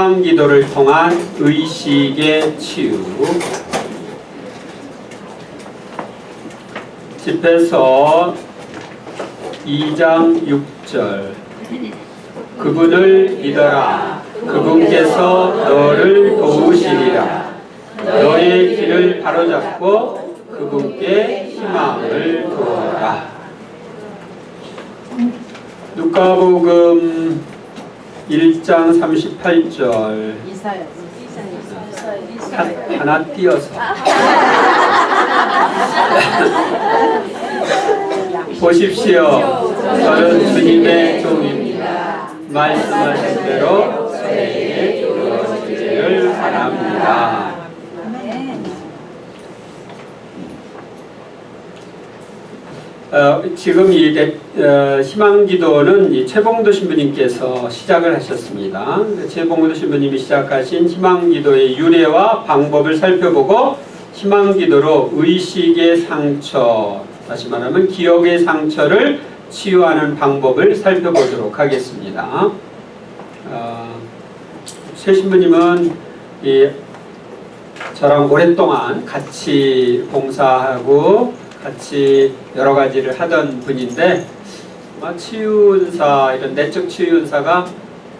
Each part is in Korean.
희망 기도를 통한 의식의 치유. 집에서 2장 6절. 그분을 믿어라. 그분께서 너를 도우시리라. 너의 길을 바로잡고 그분께 희망을 두어라. 누가복음 1장 38절. 하나 띄어서 보십시오. 저는 주님의 종입니다. 말씀하신 대로 저에게 이루어지기를 바랍니다. 지금 이 희망기도는 이 최봉도 신부님께서 시작을 하셨습니다. 최봉도 신부님이 시작하신 희망기도의 유래와 방법을 살펴보고 희망기도로 의식의 상처, 다시 말하면 기억의 상처를 치유하는 방법을 살펴보도록 하겠습니다. 최 신부님은 저랑 오랫동안 같이 봉사하고 같이 여러 가지를 하던 분인데 치유은사, 이런 내적 치유은사가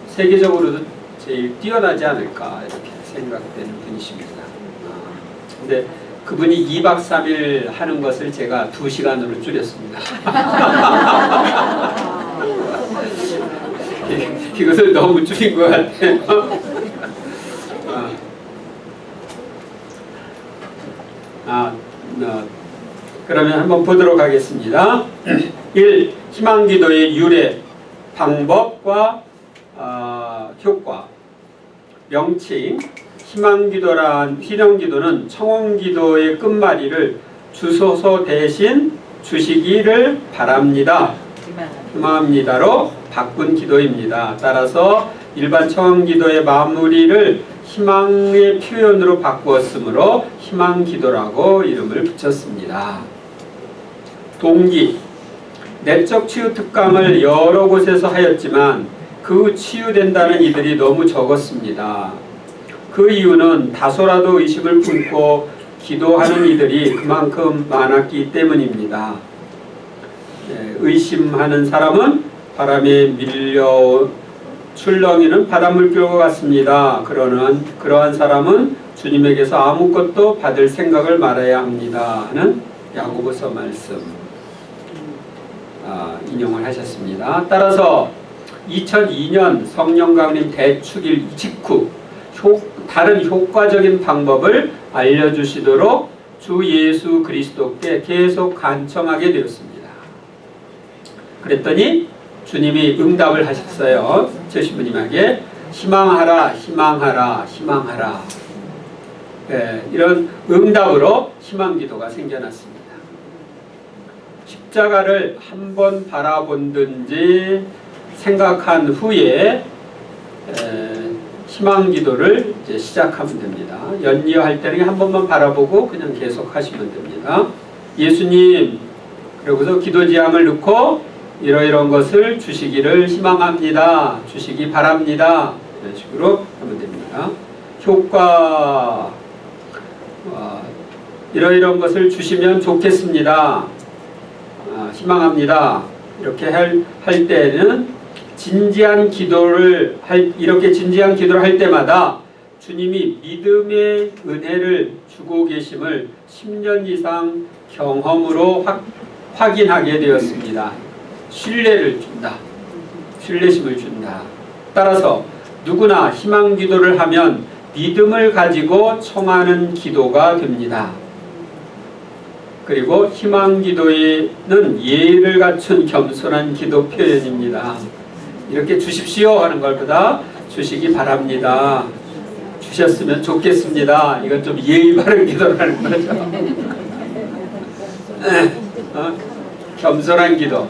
세계적으로도 제일 뛰어나지 않을까 이렇게 생각되는 분이십니다. 근데 그분이 2박 3일 하는 것을 제가 2시간으로 줄였습니다. 이것을 너무 줄인 것 같아요. 그러면 한번 보도록 하겠습니다. 1. 희망기도의 유래, 방법과 효과. 명칭. 희망기도는 청원기도의 끝말이를 주소서 대신 주시기를 바랍니다. 희망합니다로 바꾼 기도입니다. 따라서 일반 청원기도의 마무리를 희망의 표현으로 바꾸었으므로 희망기도라고 이름을 붙였습니다. 동기. 내적 치유 특강을 여러 곳에서 하였지만 그 후 치유된다는 이들이 너무 적었습니다. 그 이유는 다소라도 의심을 품고 기도하는 이들이 그만큼 많았기 때문입니다. 의심하는 사람은 바람에 밀려 출렁이는 바닷물 끌고 갔습니다. 그러한 사람은 주님에게서 아무것도 받을 생각을 말아야 합니다. 하는 야고보서 말씀 인용을 하셨습니다. 따라서 2002년 성령 강림 대축일 직후 다른 효과적인 방법을 알려주시도록 주 예수 그리스도께 계속 간청하게 되었습니다. 그랬더니 주님이 응답을 하셨어요. 제 신부님에게 희망하라, 희망하라, 희망하라. 이런 응답으로 희망기도가 생겨났습니다. 십자가를 한번 바라본든지 생각한 후에 희망기도를 이제 시작하면 됩니다. 연이어할 때는 한 번만 바라보고 그냥 계속 하시면 됩니다. 예수님, 그러고서 기도지향을 넣고 이러이러한 것을 주시기를 희망합니다. 주시기 바랍니다. 이런 식으로 하면 됩니다. 효과, 이러이러한 것을 주시면 좋겠습니다. 희망합니다. 이렇게 할 때는 이렇게 진지한 기도를 할 때마다 주님이 믿음의 은혜를 주고 계심을 10년 이상 경험으로 확인하게 되었습니다. 신뢰를 준다. 신뢰심을 준다. 따라서 누구나 희망 기도를 하면 믿음을 가지고 청하는 기도가 됩니다. 그리고 희망 기도에는 예의를 갖춘 겸손한 기도 표현입니다. 이렇게 주십시오 하는 것보다 주시기 바랍니다. 주셨으면 좋겠습니다. 이건 좀 예의 바른 기도라는 거죠. 겸손한 기도.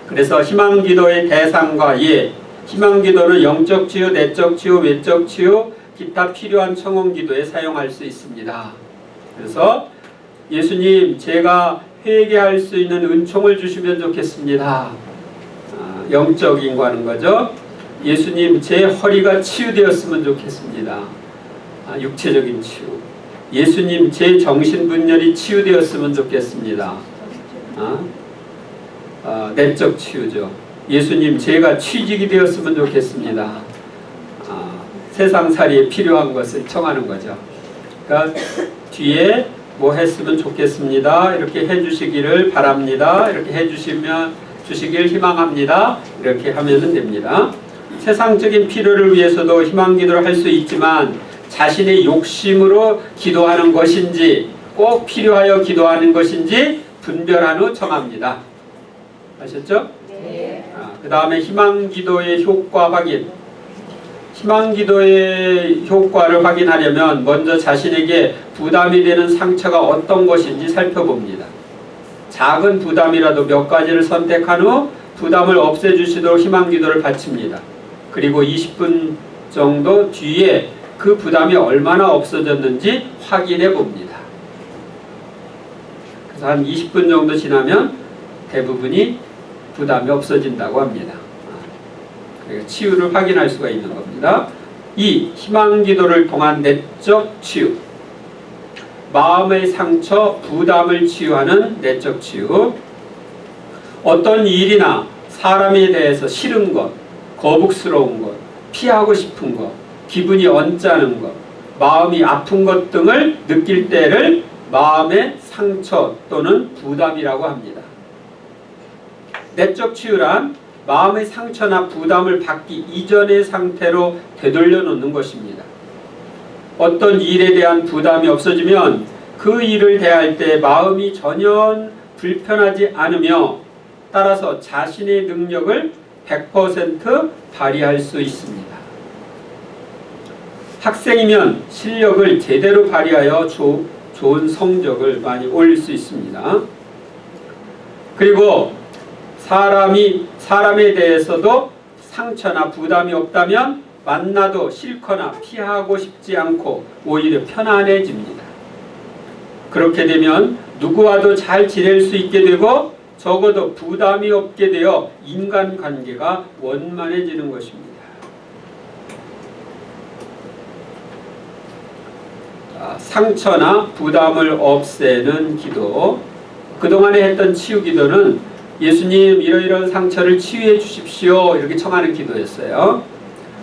그래서 희망 기도의 대상과 희망 기도는 영적 치유, 내적 치유, 외적 치유, 기타 필요한 청원 기도에 사용할 수 있습니다. 그래서 예수님, 제가 회개할 수 있는 은총을 주시면 좋겠습니다. 영적인 거 하는 거죠. 예수님 제 허리가 치유되었으면 좋겠습니다. 육체적인 치유. 예수님 제 정신분열이 치유되었으면 좋겠습니다. 내적 치유죠. 예수님 제가 취직이 되었으면 좋겠습니다. 세상살이에 필요한 것을 청하는 거죠. 그러니까 뒤에 뭐 했으면 좋겠습니다. 이렇게 해주시기를 바랍니다. 이렇게 주시길 희망합니다. 이렇게 하면 됩니다. 세상적인 필요를 위해서도 희망 기도를 할 수 있지만 자신의 욕심으로 기도하는 것인지 꼭 필요하여 기도하는 것인지 분별한 후 청합니다. 아셨죠? 네. 그 다음에 희망 기도의 효과 확인. 희망 기도의 효과를 확인하려면 먼저 자신에게 부담이 되는 상처가 어떤 것인지 살펴봅니다. 작은 부담이라도 몇 가지를 선택한 후 부담을 없애주시도록 희망 기도를 바칩니다. 그리고 20분 정도 뒤에 그 부담이 얼마나 없어졌는지 확인해 봅니다. 그래서 한 20분 정도 지나면 대부분이 부담이 없어진다고 합니다. 그러니까 치유를 확인할 수가 있는 겁니다. 2. 희망 기도를 통한 내적 치유. 마음의 상처, 부담을 치유하는 내적 치유. 어떤 일이나 사람에 대해서 싫은 것, 거북스러운 것, 피하고 싶은 것, 기분이 언짢은 것, 마음이 아픈 것 등을 느낄 때를 마음의 상처 또는 부담이라고 합니다. 내적 치유란 마음의 상처나 부담을 받기 이전의 상태로 되돌려 놓는 것입니다. 어떤 일에 대한 부담이 없어지면 그 일을 대할 때 마음이 전혀 불편하지 않으며 따라서 자신의 능력을 100% 발휘할 수 있습니다. 학생이면 실력을 제대로 발휘하여 좋은 성적을 많이 올릴 수 있습니다. 그리고 사람에 대해서도 상처나 부담이 없다면 만나도 싫거나 피하고 싶지 않고 오히려 편안해집니다. 그렇게 되면 누구와도 잘 지낼 수 있게 되고 적어도 부담이 없게 되어 인간관계가 원만해지는 것입니다. 상처나 부담을 없애는 기도. 그동안에 했던 치유 기도는 예수님 이러이러한 상처를 치유해 주십시오 이렇게 청하는 기도였어요.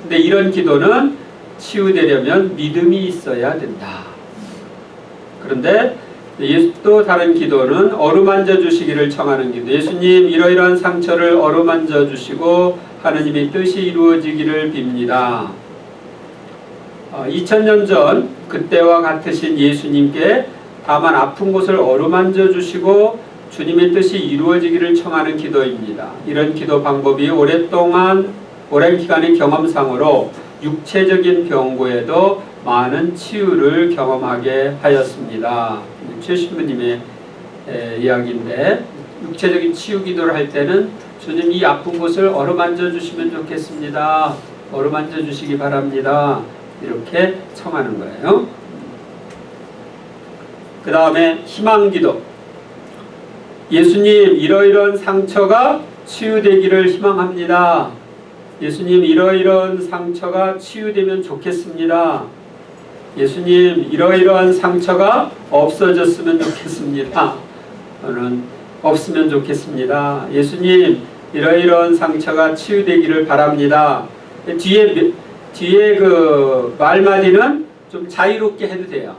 근데 이런 기도는 치유되려면 믿음이 있어야 된다. 그런데 또 다른 기도는 어루만져 주시기를 청하는 기도. 예수님 이러이러한 상처를 어루만져 주시고 하느님의 뜻이 이루어지기를 빕니다. 2000년 전 그때와 같으신 예수님께 다만 아픈 곳을 어루만져 주시고 주님의 뜻이 이루어지기를 청하는 기도입니다. 이런 기도 방법이 오랜 기간의 경험상으로 육체적인 병고에도 많은 치유를 경험하게 하였습니다. 최 신부님의 이야기인데 육체적인 치유 기도를 할 때는 주님 이 아픈 곳을 어루만져 주시면 좋겠습니다. 어루만져 주시기 바랍니다. 이렇게 청하는 거예요. 그 다음에 희망 기도. 예수님 이러이러한 상처가 치유되기를 희망합니다. 예수님 이러이러한 상처가 치유되면 좋겠습니다. 예수님 이러이러한 상처가 없어졌으면 좋겠습니다. 저는 없으면 좋겠습니다. 예수님 이러이러한 상처가 치유되기를 바랍니다. 뒤에 그 말마디는 좀 자유롭게 해도 돼요.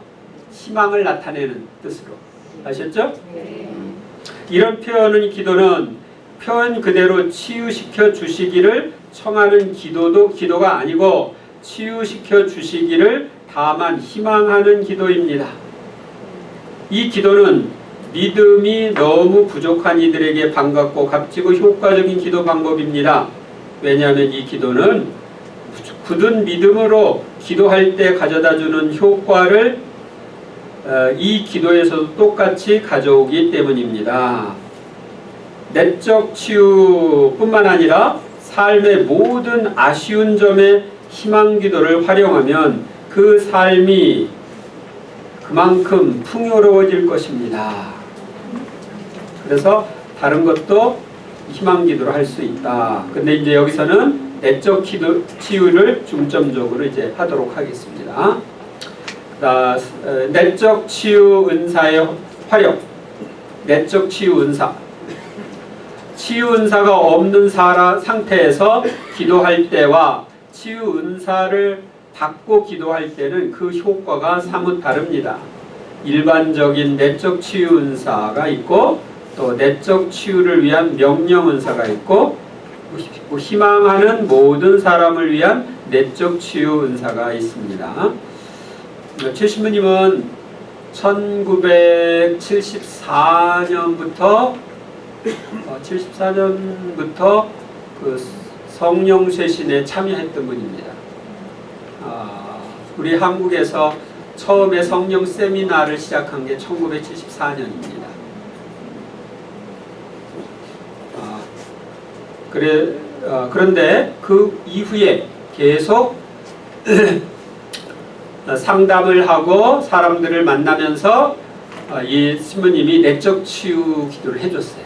희망을 나타내는 뜻으로. 아셨죠? 이런 기도는 표현 그대로 치유시켜 주시기를 청하는 기도가 아니고 치유시켜 주시기를 다만 희망하는 기도입니다. 이 기도는 믿음이 너무 부족한 이들에게 반갑고 값지고 효과적인 기도 방법입니다. 왜냐하면 이 기도는 굳은 믿음으로 기도할 때 가져다주는 효과를 이 기도에서도 똑같이 가져오기 때문입니다. 내적 치유뿐만 아니라 삶의 모든 아쉬운 점에 희망 기도를 활용하면 그 삶이 그만큼 풍요로워질 것입니다. 그래서 다른 것도 희망 기도를 할 수 있다. 근데 이제 여기서는 내적 치유를 중점적으로 이제 하도록 하겠습니다. 내적 치유 은사의 활용. 내적 치유 은사. 치유 은사가 없는 상태에서 기도할 때와 치유 은사를 받고 기도할 때는 그 효과가 사뭇 다릅니다. 일반적인 내적 치유 은사가 있고 또 내적 치유를 위한 명령 은사가 있고 희망하는 모든 사람을 위한 내적 치유 은사가 있습니다. 최신부님은 1974년부터 그 성령 쇄신에 참여했던 분입니다. 우리 한국에서 처음에 성령 세미나를 시작한 게 1974년입니다. 그런데 그 이후에 계속 상담을 하고 사람들을 만나면서 이 신부님이 내적 치유 기도를 해줬어요.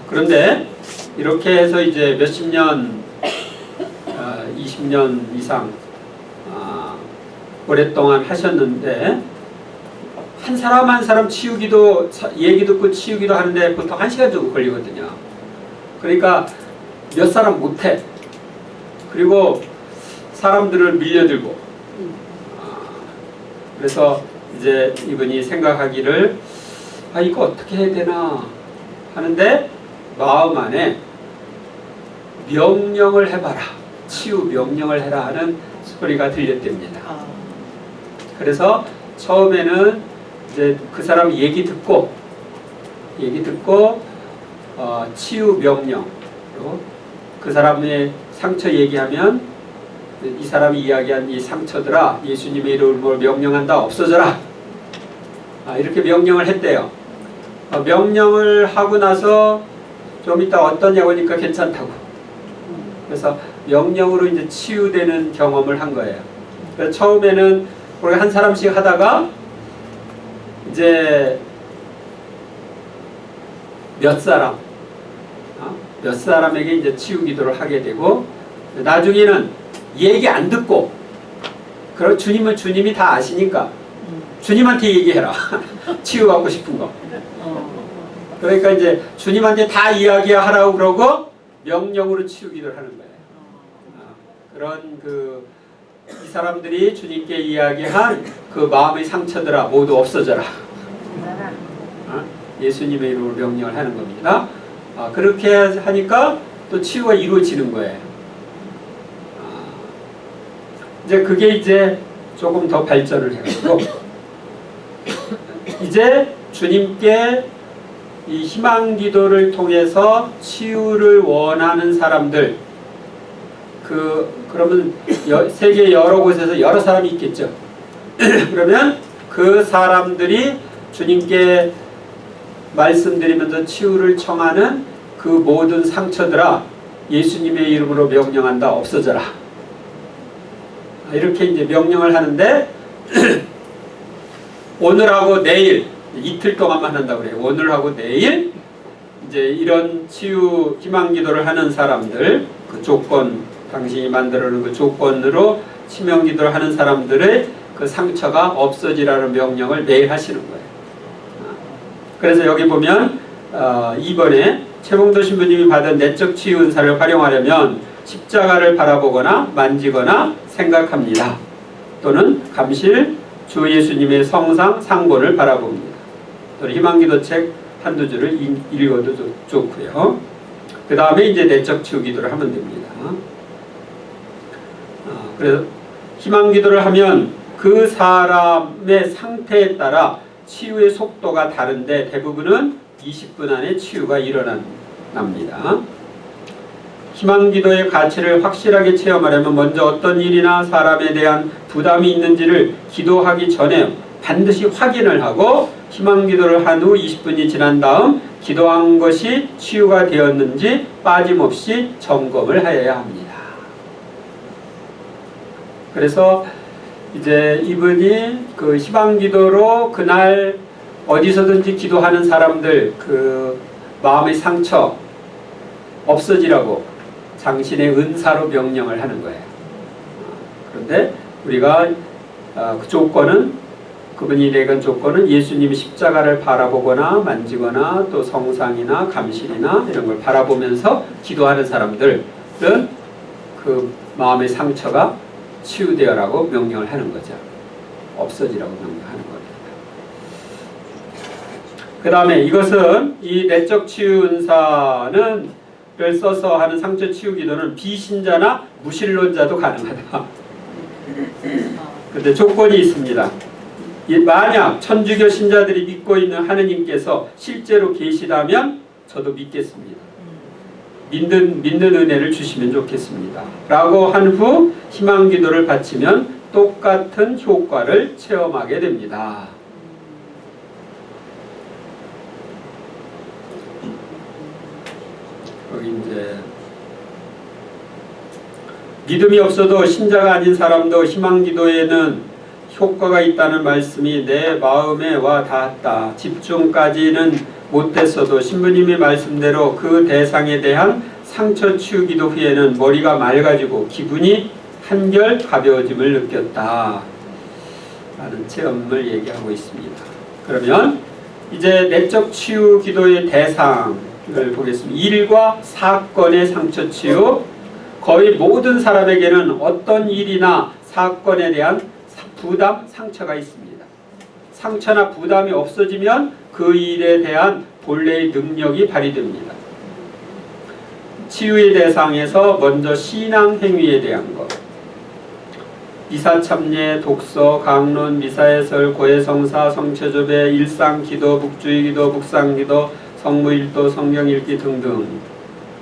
그런데 이렇게 해서 이제 몇십 년, 20년 이상 오랫동안 하셨는데 한 사람 한 사람 치유기도 얘기 듣고 치유기도 하는데 보통 1시간 정도 걸리거든요. 그러니까 몇 사람 못해. 그리고 사람들을 밀려들고. 그래서 이제 이분이 생각하기를 이거 어떻게 해야 되나 하는데 마음 안에 명령을 해봐라. 치유 명령을 해라 하는 소리가 들렸답니다. 그래서 처음에는 이제 그 사람 얘기 듣고 치유 명령, 그 사람의 상처 얘기하면 이 사람이 이야기한 이 상처들아 예수님의 이름으로 명령한다 없어져라. 이렇게 명령을 했대요. 명령을 하고 나서 좀 이따 어떠냐고 하니까 괜찮다고. 그래서 명령으로 이제 치유되는 경험을 한 거예요. 그래서 처음에는 우리 한 사람씩 하다가 이제 몇 사람에게 이제 치유 기도를 하게 되고 나중에는 얘기 안 듣고 그럼 주님이 다 아시니까 주님한테 얘기해라. 치유받고 싶은 거. 그러니까 이제 주님한테 다 이야기하라고 그러고 명령으로 치유 기도를 하는 거예요. 그런 이 사람들이 주님께 이야기한 그 마음의 상처들아 모두 없어져라. 예수님의 이름으로 명령을 하는 겁니다. 그렇게 하니까 또 치유가 이루어지는 거예요. 이제 그게 이제 조금 더 발전을 해가지고 이제 주님께 이 희망 기도를 통해서 치유를 원하는 사람들 그러면 세계 여러 곳에서 여러 사람이 있겠죠. 그러면 그 사람들이 주님께 말씀드리면서 치유를 청하는 그 모든 상처들아 예수님의 이름으로 명령한다 없어져라. 이렇게 이제 명령을 하는데 오늘하고 내일 이틀 동안만 한다고 그래요. 오늘하고 내일 이제 이런 치유 희망 기도를 하는 사람들 그 조건 당신이 만들어 놓은 그 조건으로 치명 기도를 하는 사람들의 그 상처가 없어지라는 명령을 매일 하시는 거예요. 그래서 여기 보면 이번에 최봉도 신부님이 받은 내적 치유 은사를 활용하려면 십자가를 바라보거나 만지거나 생각합니다. 또는 감실 주 예수님의 성상 상본을 바라봅니다. 또는 희망기도책 한두 줄을 읽어도 좋고요. 그 다음에 이제 내적 치유 기도를 하면 됩니다. 그래서 희망기도를 하면 그 사람의 상태에 따라 치유의 속도가 다른데 대부분은 20분 안에 치유가 일어납니다. 희망기도의 가치를 확실하게 체험하려면 먼저 어떤 일이나 사람에 대한 부담이 있는지를 기도하기 전에 반드시 확인을 하고 희망기도를 한 후 20분이 지난 다음 기도한 것이 치유가 되었는지 빠짐없이 점검을 하여야 합니다. 그래서 이제 이분이 그 희망기도로 그날 어디서든지 기도하는 사람들 그 마음의 상처 없어지라고 당신의 은사로 명령을 하는 거예요. 그런데 우리가 그 조건은, 그분이 내건 조건은 예수님이 십자가를 바라보거나 만지거나 또 성상이나 감실이나 이런 걸 바라보면서 기도하는 사람들은 그 마음의 상처가 치유되어라고 명령을 하는 거죠. 없어지라고 명령하는 겁니다. 그 다음에 이것은 이 내적 치유 은사는 를 써서 하는 상처 치유 기도는 비신자나 무신론자도 가능하다. 그런데 조건이 있습니다. 만약 천주교 신자들이 믿고 있는 하느님께서 실제로 계시다면 저도 믿겠습니다. 믿는 은혜를 주시면 좋겠습니다. 라고 한 후 희망기도를 바치면 똑같은 효과를 체험하게 됩니다. 여기 이제 믿음이 없어도 신자가 아닌 사람도 희망기도에는 효과가 있다는 말씀이 내 마음에 와 닿았다. 집중까지는 못했어도 신부님의 말씀대로 그 대상에 대한 상처 치유기도 후에는 머리가 맑아지고 기분이 한결 가벼워짐을 느꼈다 라는 체험을 얘기하고 있습니다. 그러면 이제 내적 치유 기도의 대상을 보겠습니다. 일과 사건의 상처 치유. 거의 모든 사람에게는 어떤 일이나 사건에 대한 부담, 상처가 있습니다. 상처나 부담이 없어지면 그 일에 대한 본래의 능력이 발휘됩니다. 치유의 대상에서 먼저 신앙 행위에 대한 것. 미사참례, 독서, 강론, 미사해설, 고해성사, 성체조배, 일상기도, 묵주의기도, 묵상기도, 성무일도, 성경읽기 등등.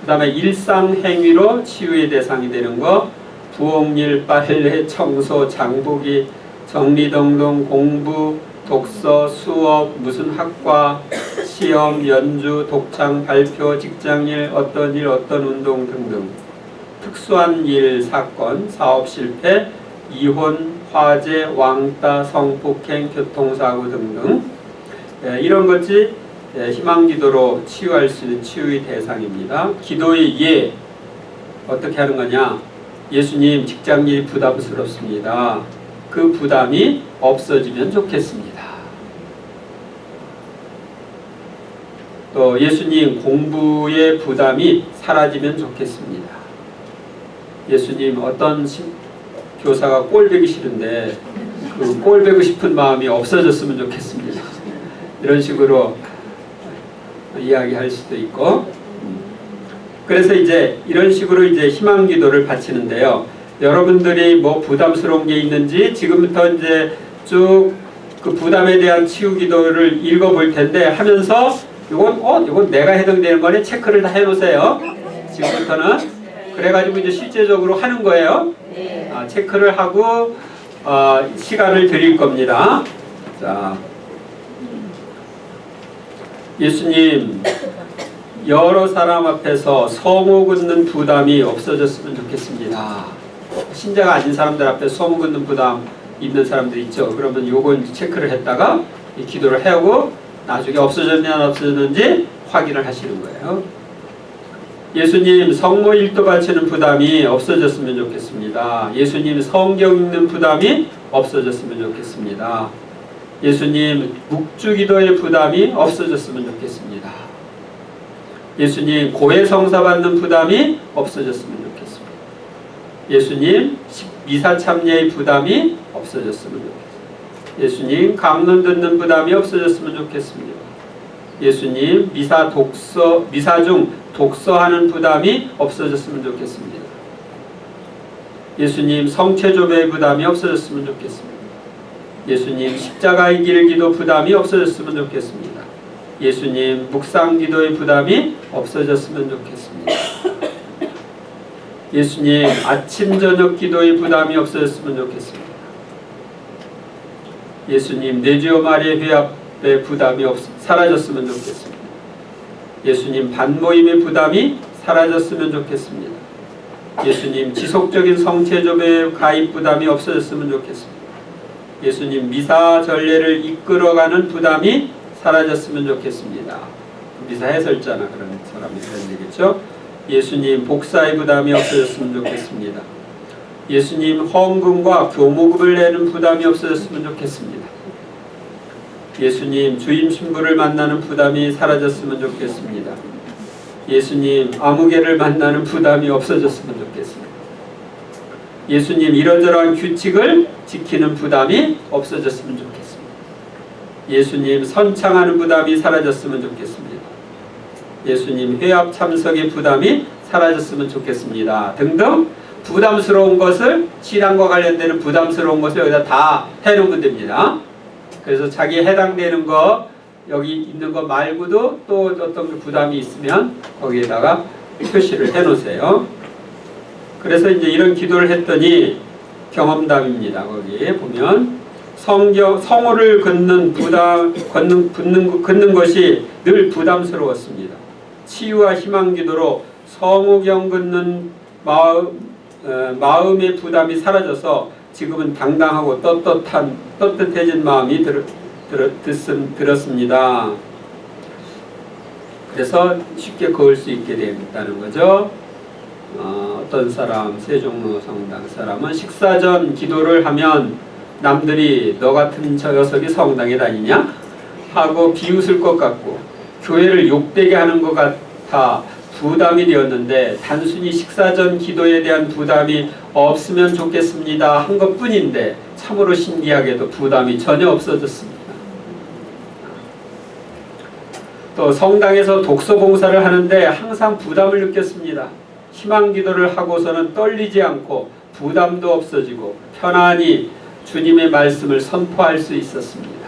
그 다음에 일상행위로 치유의 대상이 되는 것. 부엌일, 빨래, 청소, 장보기, 정리등등, 공부, 독서, 수업, 무슨 학과, 시험, 연주, 독창, 발표, 직장일, 어떤 일, 어떤 운동 등등. 특수한 일, 사건, 사업 실패, 이혼, 화재, 왕따, 성폭행, 교통사고 등등. 이런 것이 희망기도로 치유할 수 있는 치유의 대상입니다. 기도의 예, 어떻게 하는 거냐? 예수님, 직장일이 부담스럽습니다. 그 부담이 없어지면 좋겠습니다. 또 예수님, 공부의 부담이 사라지면 좋겠습니다. 예수님, 어떤 교사가 꼴배기 싫은데 그 꼴배고 싶은 마음이 없어졌으면 좋겠습니다. 이런 식으로 이야기할 수도 있고, 그래서 이제 이런 식으로 이제 희망기도를 바치는데요. 여러분들이 뭐 부담스러운 게 있는지 지금부터 이제 쭉 그 부담에 대한 치유기도를 읽어볼 텐데 하면서 이건 내가 해당되는 거니 체크를 다 해놓으세요. 지금부터는 그래가지고 이제 실제적으로 하는 거예요. 체크를 하고 시간을 드릴 겁니다. 자, 예수님, 여러 사람 앞에서 성호 긋는 부담이 없어졌으면 좋겠습니다. 신자가 아닌 사람들 앞에 성호 긋는 부담 있는 사람들 있죠. 그러면 요건 체크를 했다가 이 기도를 해오고 나중에 없어졌냐 안 없어졌는지 확인을 하시는 거예요. 예수님, 성모일도 바치는 부담이 없어졌으면 좋겠습니다. 예수님, 성경 읽는 부담이 없어졌으면 좋겠습니다. 예수님, 묵주기도의 부담이 없어졌으면 좋겠습니다. 예수님, 고해성사 받는 부담이 없어졌으면 좋겠습니다. 예수님, 미사참례의 부담이 없어졌으면 좋겠습니다. 예수님, 강론 듣는 부담이 없어졌으면 좋겠습니다. 예수님, 미사 중 독서하는 부담이 없어졌으면 좋겠습니다. 예수님, 성체조배의 부담이 없어졌으면 좋겠습니다. 예수님, 십자가의 길 기도 부담이 없어졌으면 좋겠습니다. 예수님, 묵상기도의 부담이 없어졌으면 좋겠습니다. 예수님, 아침 저녁 기도의 부담이 없어졌으면 좋겠습니다. 예수님, 내주여 말의 회합의 부담이 사라졌으면 좋겠습니다. 예수님, 반모임의 부담이 사라졌으면 좋겠습니다. 예수님, 지속적인 성체조배의 가입 부담이 없어졌으면 좋겠습니다. 예수님, 미사 전례를 이끌어가는 부담이 사라졌으면 좋겠습니다. 미사 해설자나 그런 사람이 그런 얘기죠. 예수님 복사의 부담이 없어졌으면 좋겠습니다. 예수님 헌금과 교무금을 내는 부담이 없어졌으면 좋겠습니다. 예수님 주임 신부를 만나는 부담이 사라졌으면 좋겠습니다. 예수님 아무개를 만나는 부담이 없어졌으면 좋겠습니다. 예수님 이런저런 규칙을 지키는 부담이 없어졌으면 좋겠습니다. 예수님 선창하는 부담이 사라졌으면 좋겠습니다. 예수님 회합 참석의 부담이 사라졌으면 좋겠습니다. 등등 부담스러운 것을, 신앙과 관련되는 부담스러운 것을 여기다 다 해놓으면 됩니다. 그래서 자기에 해당되는 거, 여기 있는 거 말고도 또 어떤 부담이 있으면 거기에다가 표시를 해놓으세요. 그래서 이제 이런 기도를 했더니 경험담입니다. 거기에 보면 성호를 걷는 걷는 것이 늘 부담스러웠습니다. 치유와 희망 기도로 성호경 걷는 마음의 부담이 사라져서 지금은 당당하고 떳떳해진 마음이 들었습니다. 그래서 쉽게 걸을 수 있게 됐다는 거죠. 어떤 사람, 세종로 성당 사람은 식사 전 기도를 하면 남들이 너 같은 저 녀석이 성당에 다니냐? 하고 비웃을 것 같고 교회를 욕되게 하는 것 같아 부담이 되었는데 단순히 식사 전 기도에 대한 부담이 없으면 좋겠습니다 한 것뿐인데 참으로 신기하게도 부담이 전혀 없어졌습니다. 또 성당에서 독서 봉사를 하는데 항상 부담을 느꼈습니다. 희망 기도를 하고서는 떨리지 않고 부담도 없어지고 편안히 주님의 말씀을 선포할 수 있었습니다.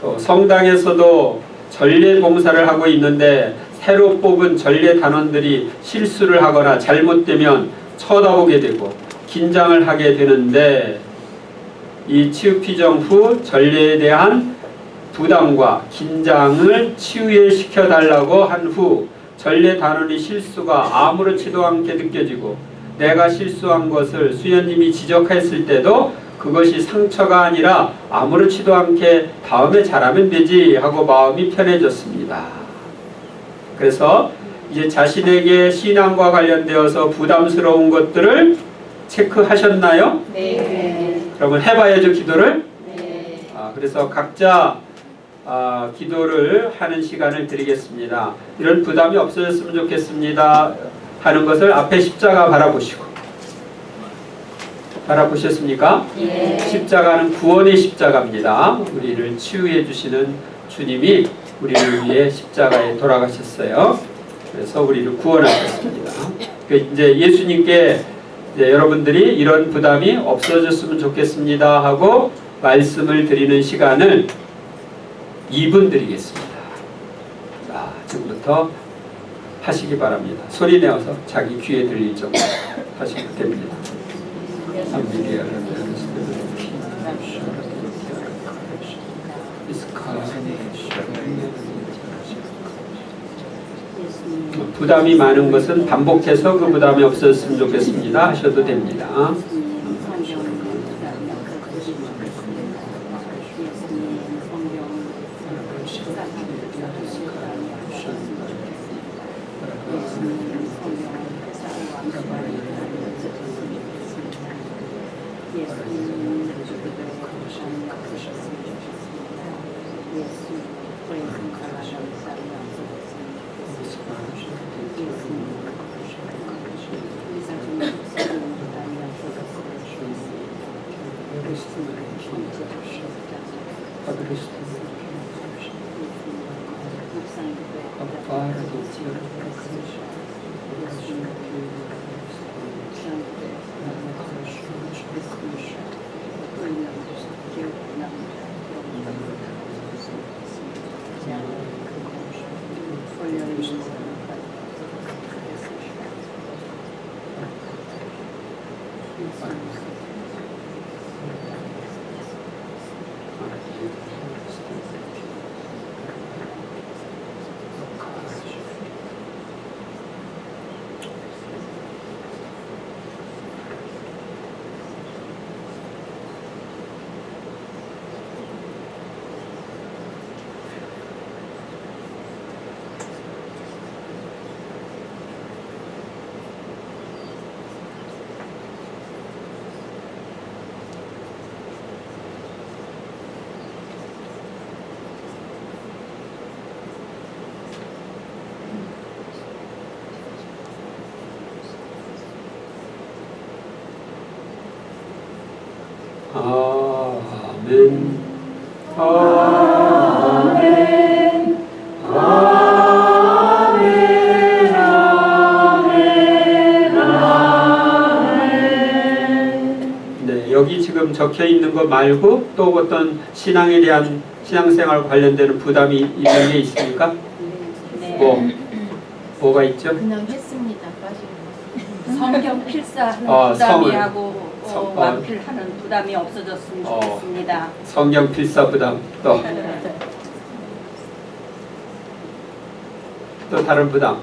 또 성당에서도 전례 봉사를 하고 있는데 새로 뽑은 전례 단원들이 실수를 하거나 잘못되면 쳐다보게 되고 긴장을 하게 되는데 이 치유피정 후 전례에 대한 부담과 긴장을 치유시켜달라고 한 후 전례 단원의 실수가 아무렇지도 않게 느껴지고 내가 실수한 것을 수연님이 지적했을 때도 그것이 상처가 아니라 아무렇지도 않게 다음에 잘하면 되지 하고 마음이 편해졌습니다. 그래서 이제 자신에게 신앙과 관련되어서 부담스러운 것들을 체크하셨나요? 네. 그러면 해봐야죠, 기도를. 네. 그래서 각자 기도를 하는 시간을 드리겠습니다. 이런 부담이 없어졌으면 좋겠습니다 하는 것을 앞에 십자가 바라보셨습니까? 네. 십자가는 구원의 십자가입니다. 우리를 치유해 주시는 주님이 우리를 위해 십자가에 돌아가셨어요. 그래서 우리를 구원하셨습니다. 이제 예수님께 이제 여러분들이 이런 부담이 없어졌으면 좋겠습니다 하고 말씀을 드리는 시간을 2분 드리겠습니다. 자, 지금부터 하시기 바랍니다. 소리 내어서 자기 귀에 들릴 정도 하시면 됩니다. 부담이 많은 것은 반복해서 그 부담이 없었으면 좋겠습니다 하셔도 됩니다. 아멘. 아멘. 아멘. 아멘. 네, 여기 지금 적혀 있는 거 말고 또 어떤 신앙에 대한 신앙생활 관련되는 부담이 있는 게 있습니까? 네. 뭐가 있죠? 그냥 했습니다. 빠지고. 성경 필사하는 부담이 성을. 하고 완필하는 부담이 없어졌으면 좋겠습니다. 성경 필사 부담 또 다른 부담.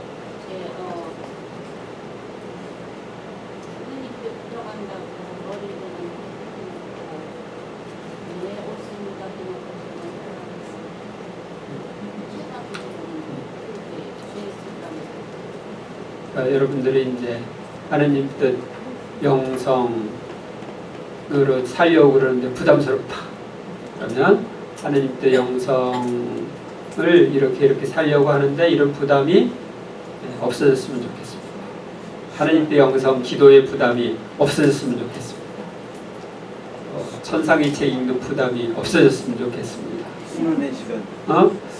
그러니까 여러분들이 이제 하나님 뜻 영성으로 살려고 그러는데 부담스럽다. 그러면 하나님 뜻 영성을 이렇게 살려고 하는데 이런 부담이 없어졌으면 좋겠습니다. 하나님 뜻 영성 기도의 부담이 없어졌으면 좋겠습니다. 천상의 책 읽는 부담이 없어졌으면 좋겠습니다. 수난의 시간.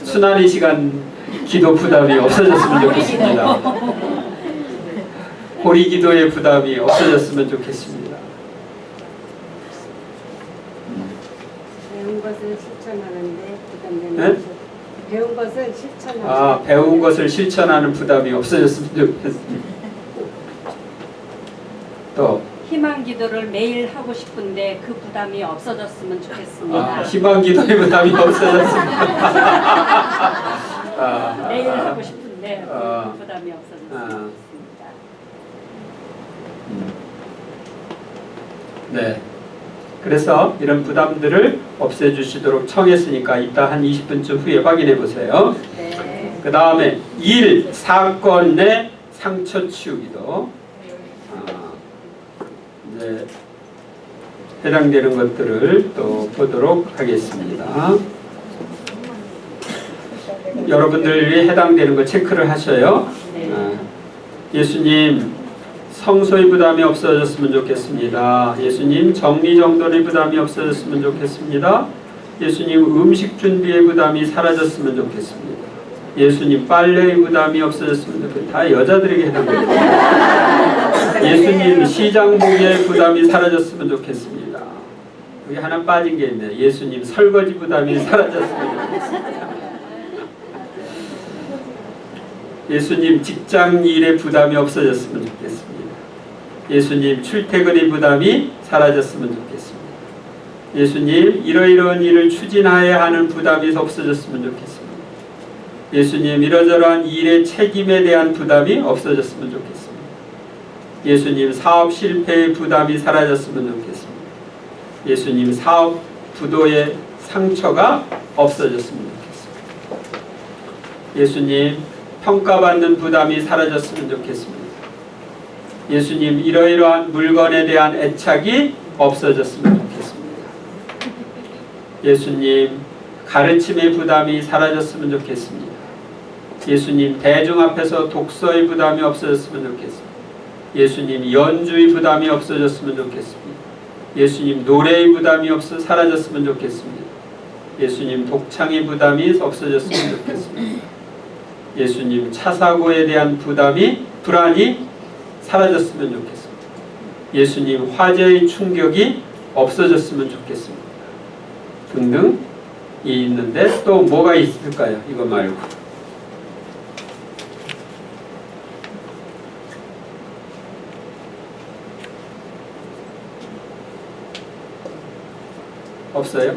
수난의 시간 기도 부담이 없어졌으면 좋겠습니다. 호리 기도의 부담이 없어졌으면 좋겠습니다. 배운 것을 실천하는데 부담되는 네? 배운 것을 실천하는 배운 것을 실천하는 부담이 없어졌으면 좋겠습니다. 또 희망 기도를 매일 하고 싶은데 그 부담이 없어졌으면 좋겠습니다. 희망 기도의 부담이 없어졌습니다. 매일 하고 싶은데 그 부담이 없어졌으면 좋겠습니다. 네. 그래서 이런 부담들을 없애주시도록 청했으니까 이따 한 20분쯤 후에 확인해 보세요. 네. 그 다음에 일, 사건 내 상처 치우기도 이제 해당되는 것들을 또 보도록 하겠습니다. 여러분들이 해당되는 거 체크를 하셔요. 예수님 성소의 부담이 없어졌으면 좋겠습니다. 예수님 정리정돈의 부담이 없어졌으면 좋겠습니다. 예수님 음식 준비의 부담이 사라졌으면 좋겠습니다. 예수님 빨래의 부담이 없어졌으면 좋겠습니다. 다 여자들에게 해당됩니다. 예수님 시장 보기의 부담이 사라졌으면 좋겠습니다. 여기 하나 빠진 게 있네요. 예수님 설거지 부담이 사라졌으면 좋겠습니다. 예수님 직장 일의 부담이 없어졌으면 좋겠습니다. 예수님 출퇴근의 부담이 사라졌으면 좋겠습니다. 예수님 이러이러한 일을 추진하여야 하는 부담이 없어졌으면 좋겠습니다. 예수님 이러저러한 일의 책임에 대한 부담이 없어졌으면 좋겠습니다. 예수님 사업 실패의 부담이 사라졌으면 좋겠습니다. 예수님 사업 부도의 상처가 없어졌으면 좋겠습니다. 예수님 평가받는 부담이 사라졌으면 좋겠습니다. 예수님 이러이러한 물건에 대한 애착이 없어졌으면 좋겠습니다. 예수님 가르침의 부담이 사라졌으면 좋겠습니다. 예수님 대중 앞에서 독서의 부담이 없어졌으면 좋겠습니다. 예수님 연주의 부담이 없어졌으면 좋겠습니다. 예수님 노래의 부담이 사라졌으면 좋겠습니다. 예수님 독창의 부담이 없어졌으면 좋겠습니다. 예수님 차사고에 대한 불안이 사라졌으면 좋겠습니다. 예수님 화재의 충격이 없어졌으면 좋겠습니다. 등등이 있는데 또 뭐가 있을까요? 이거 말고. 없어요?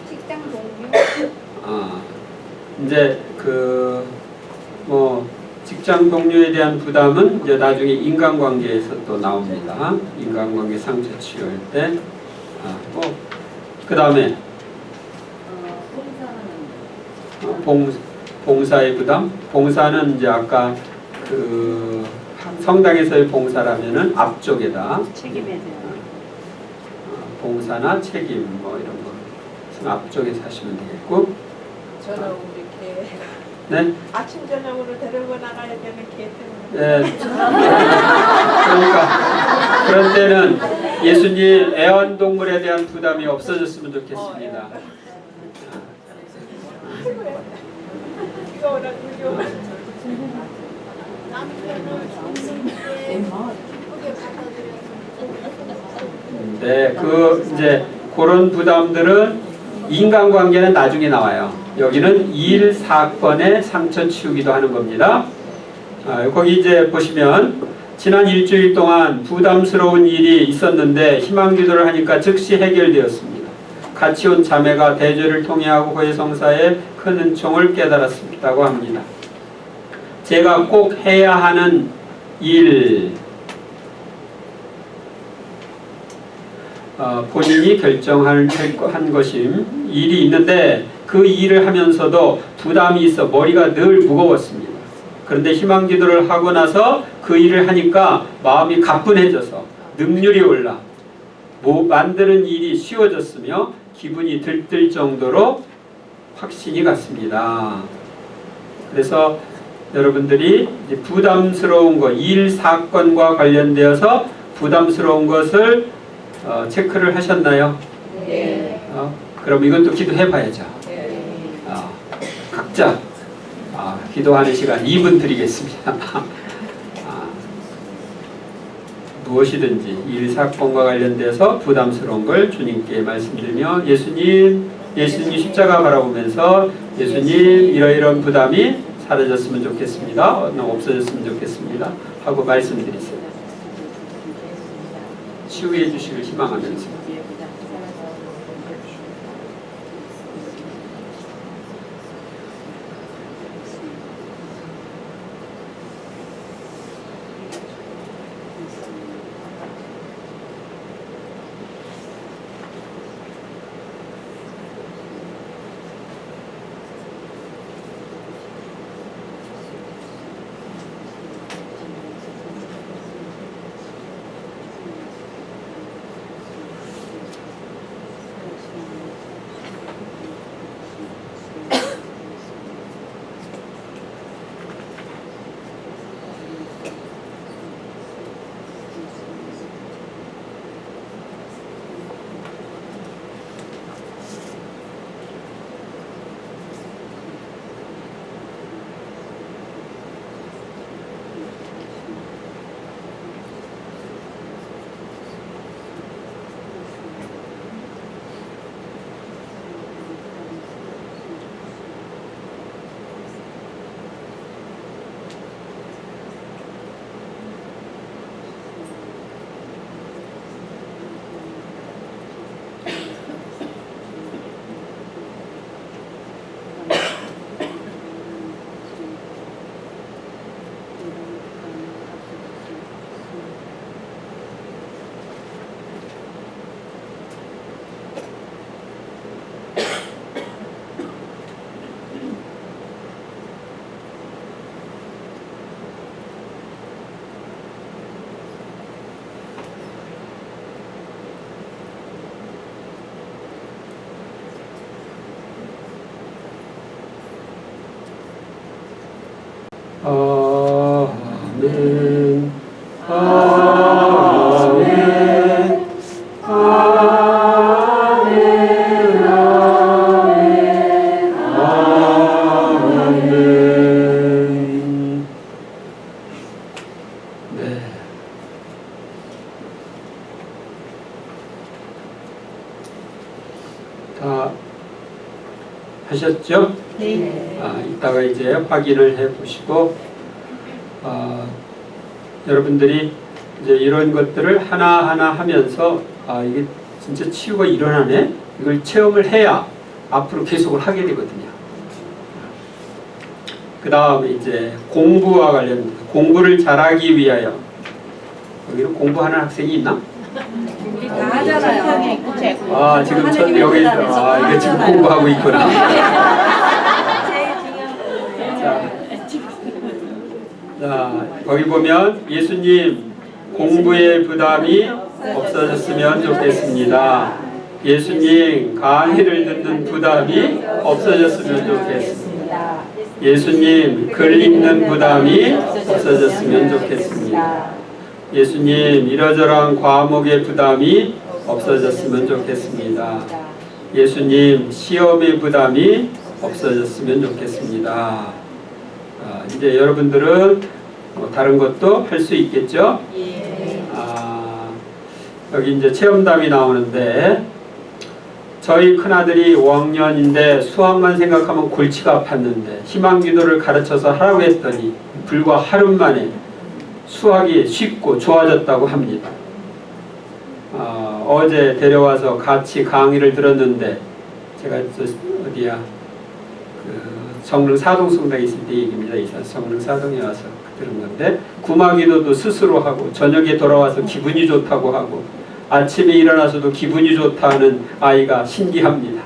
직장 동료. 이제 직장 동료에 대한 부담은 이제 나중에 인간관계에서 또 나옵니다. 인간관계 상처 치유할 때. 그 다음에 봉사의 부담. 봉사는 이제 아까 성당에서의 봉사라면은 앞쪽에다. 책임에 대한. 봉사나 책임 이런 거 앞쪽에서 하시면 되겠고. 저는 우리 개 네. 아침 저녁으로 데리고 나가야 되는 개 때문에. 네. 그러니까 그런 때는 예수님 애완동물에 대한 부담이 없어졌으면 좋겠습니다. 이거 오라 이거. 네, 이제 그런 부담들은 인간관계는 나중에 나와요. 여기는 일 사건의 상처 치우기도 하는 겁니다. 거기 이제 보시면 지난 일주일 동안 부담스러운 일이 있었는데 희망기도를 하니까 즉시 해결되었습니다. 같이 온 자매가 대죄를 통해하고 호혜성사에 큰 은총을 깨달았다고 합니다. 제가 꼭 해야 하는 일, 본인이 결정한 것임 일이 있는데 그 일을 하면서도 부담이 있어 머리가 늘 무거웠습니다. 그런데 희망기도를 하고 나서 그 일을 하니까 마음이 가뿐해져서 능률이 올라 만드는 일이 쉬워졌으며 기분이 들뜰 정도로 확신이 갔습니다. 그래서 여러분들이 이제 부담스러운 것, 일 사건과 관련되어서 부담스러운 것을 체크를 하셨나요? 네. 그럼 이건 또 기도해 봐야죠. 각자 기도하는 시간 2분 드리겠습니다. 무엇이든지 일 사건과 관련돼서 부담스러운 걸 주님께 말씀드리며 예수님 십자가 바라보면서 예수님 이러이러한 부담이 사라졌으면 좋겠습니다. 없어졌으면 좋겠습니다. 하고 말씀드리세요. 치유해 주시길 희망하면서. 아멘. 아멘. 아멘. 아멘. 네. 다 하셨죠? 네. 이따가 이제 확인을 해 보시고 여러분들이 이제 이런 것들을 하나하나 하면서 이게 진짜 치유가 일어나네? 이걸 체험을 해야 앞으로 계속을 하게 되거든요. 그 다음에 이제 공부와 관련, 공부를 잘하기 위하여, 여기는 공부하는 학생이 있나? 우리 다 하잖아요. 지금 여기 이게 지금 공부하고 있구나. 자, 거기 보면 예수님 공부의 부담이 없어졌으면 좋겠습니다. 예수님 강의를 듣는 부담이 없어졌으면 좋겠습니다. 예수님 글 읽는 부담이 없어졌으면 좋겠습니다. 예수님, 이러저러한 과목의 부담이 없어졌으면 좋겠습니다. 예수님, 시험의 부담이 없어졌으면 좋겠습니다. 이제 여러분들은 다른 것도 할 수 있겠죠? 여기 이제 체험담이 나오는데, 저희 큰아들이 5학년인데 수학만 생각하면 골치가 아팠는데 희망기도를 가르쳐서 하라고 했더니 불과 하루 만에 수학이 쉽고 좋아졌다고 합니다. 어제 데려와서 같이 강의를 들었는데, 제가 어디야, 성능 사동성당에 있을 때 얘기입니다. 이사 성능 사동에 와서 들은 건데, 구마기도도 스스로 하고 저녁에 돌아와서 기분이 좋다고 하고 아침에 일어나서도 기분이 좋다는 아이가 신기합니다.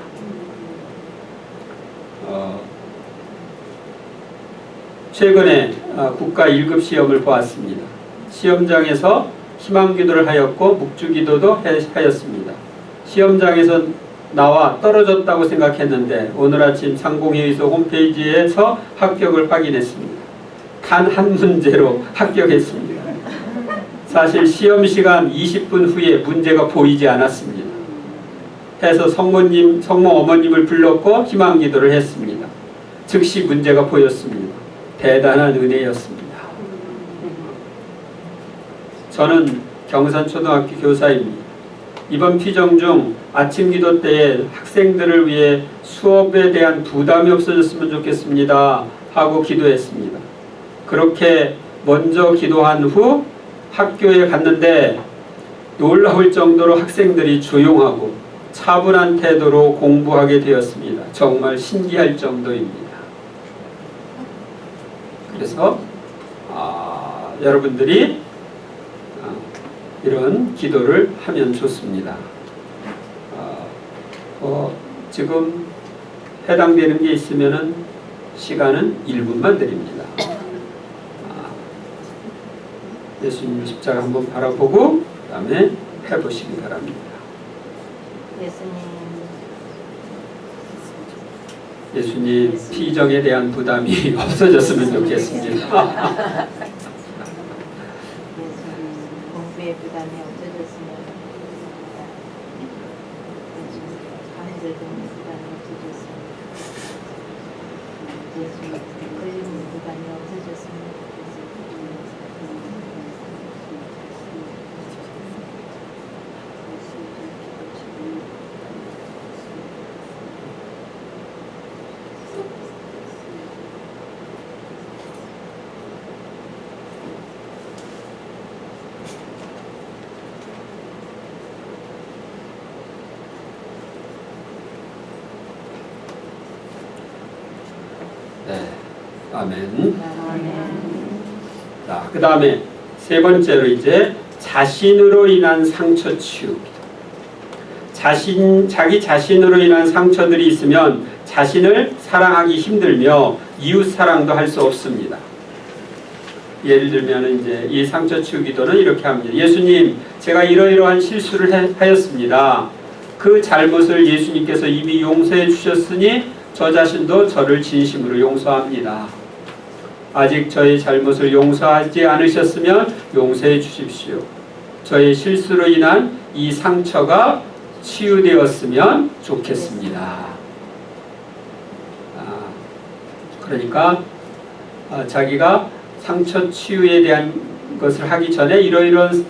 최근에 국가 1급 시험을 보았습니다. 시험장에서 희망기도를 하였고 묵주기도도 하였습니다. 시험장에서 나와 떨어졌다고 생각했는데 오늘 아침 상공회의소 홈페이지에서 합격을 확인했습니다. 단 한 문제로 합격했습니다. 사실 시험 시간 20분 후에 문제가 보이지 않았습니다. 해서 성모 어머님을 불렀고 희망기도를 했습니다. 즉시 문제가 보였습니다. 대단한 은혜였습니다. 저는 경산초등학교 교사입니다. 이번 피정 중 아침 기도 때에 학생들을 위해 수업에 대한 부담이 없어졌으면 좋겠습니다 하고 기도했습니다. 그렇게 먼저 기도한 후 학교에 갔는데 놀라울 정도로 학생들이 조용하고 차분한 태도로 공부하게 되었습니다. 정말 신기할 정도입니다. 그래서 여러분들이 이런 기도를 하면 좋습니다. 지금 해당되는 게 있으면은 시간은 1분만 드립니다. 예수님 십자가 한번 바라보고 그 다음에 해보시기 바랍니다. 예수님 피정에 대한 부담이 없어졌으면 좋겠습니다. 공부의 부담이 없어졌으면 좋겠습니다. 밤에서 듣는 부담이 없어졌으면 예수님 걸리는 부담이 없어졌으면 네, 아멘. 자, 그 다음에 세 번째로 이제 자신으로 인한 상처 치유입니다. 자기 자신으로 인한 상처들이 있으면 자신을 사랑하기 힘들며 이웃 사랑도 할 수 없습니다. 예를 들면 이제 이 상처 치유 기도는 이렇게 합니다. 예수님, 제가 이러이러한 실수를 하였습니다. 그 잘못을 예수님께서 이미 용서해 주셨으니 저 자신도 저를 진심으로 용서합니다. 아직 저의 잘못을 용서하지 않으셨으면 용서해 주십시오. 저의 실수로 인한 이 상처가 치유되었으면 좋겠습니다. 그러니까 자기가 상처 치유에 대한 것을 하기 전에 이러이러한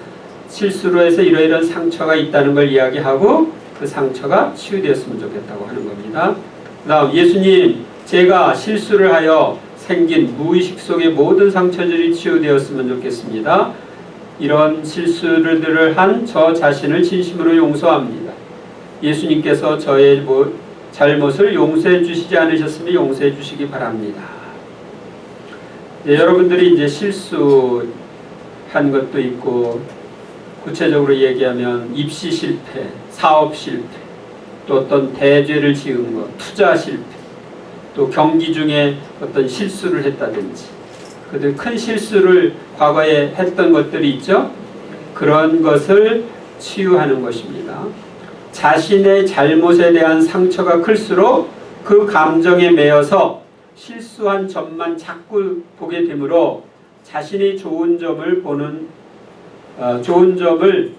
실수로 해서 이러이러한 상처가 있다는 걸 이야기하고 그 상처가 치유되었으면 좋겠다고 하는 겁니다. 그 다음 예수님, 제가 실수를 하여 생긴 무의식 속의 모든 상처들이 치유되었으면 좋겠습니다. 이런 실수들을 한 저 자신을 진심으로 용서합니다. 예수님께서 저의 잘못을 용서해 주시지 않으셨으면 용서해 주시기 바랍니다. 여러분들이 이제 실수한 것도 있고, 구체적으로 얘기하면 입시 실패, 사업 실패, 또 어떤 대죄를 지은 것, 투자 실패, 또 경기 중에 어떤 실수를 했다든지, 그들 큰 실수를 과거에 했던 것들이 있죠. 그런 것을 치유하는 것입니다. 자신의 잘못에 대한 상처가 클수록 그 감정에 매여서 실수한 점만 자꾸 보게 되므로 자신이 좋은 점을 보는 좋은 점을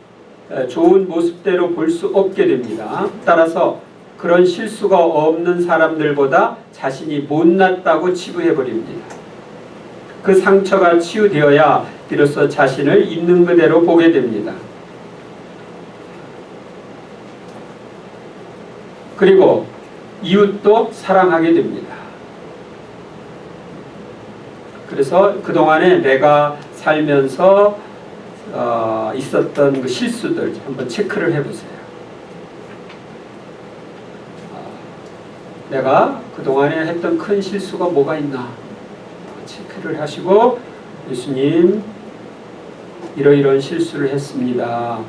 좋은 모습대로 볼 수 없게 됩니다. 따라서 그런 실수가 없는 사람들보다 자신이 못났다고 치부해버립니다. 그 상처가 치유되어야 비로소 자신을 있는 그대로 보게 됩니다. 그리고 이웃도 사랑하게 됩니다. 그래서 그동안에 내가 살면서 있었던 그 실수들 한번 체크를 해보세요. 내가 그동안에 했던 큰 실수가 뭐가 있나 체크를 하시고, 예수님 이러이러한 실수를 했습니다.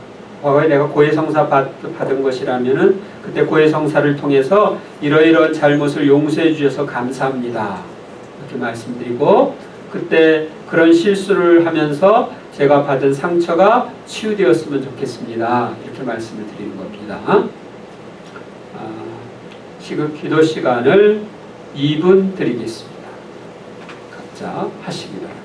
과거에 내가 고해성사 받은 것이라면은 그때 고해성사를 통해서 이러이러한 잘못을 용서해 주셔서 감사합니다. 이렇게 말씀드리고, 그때 그런 실수를 하면서 제가 받은 상처가 치유되었으면 좋겠습니다. 이렇게 말씀을 드리는 겁니다. 기도 시간을 2분 드리겠습니다. 각자 하시기 바랍니다.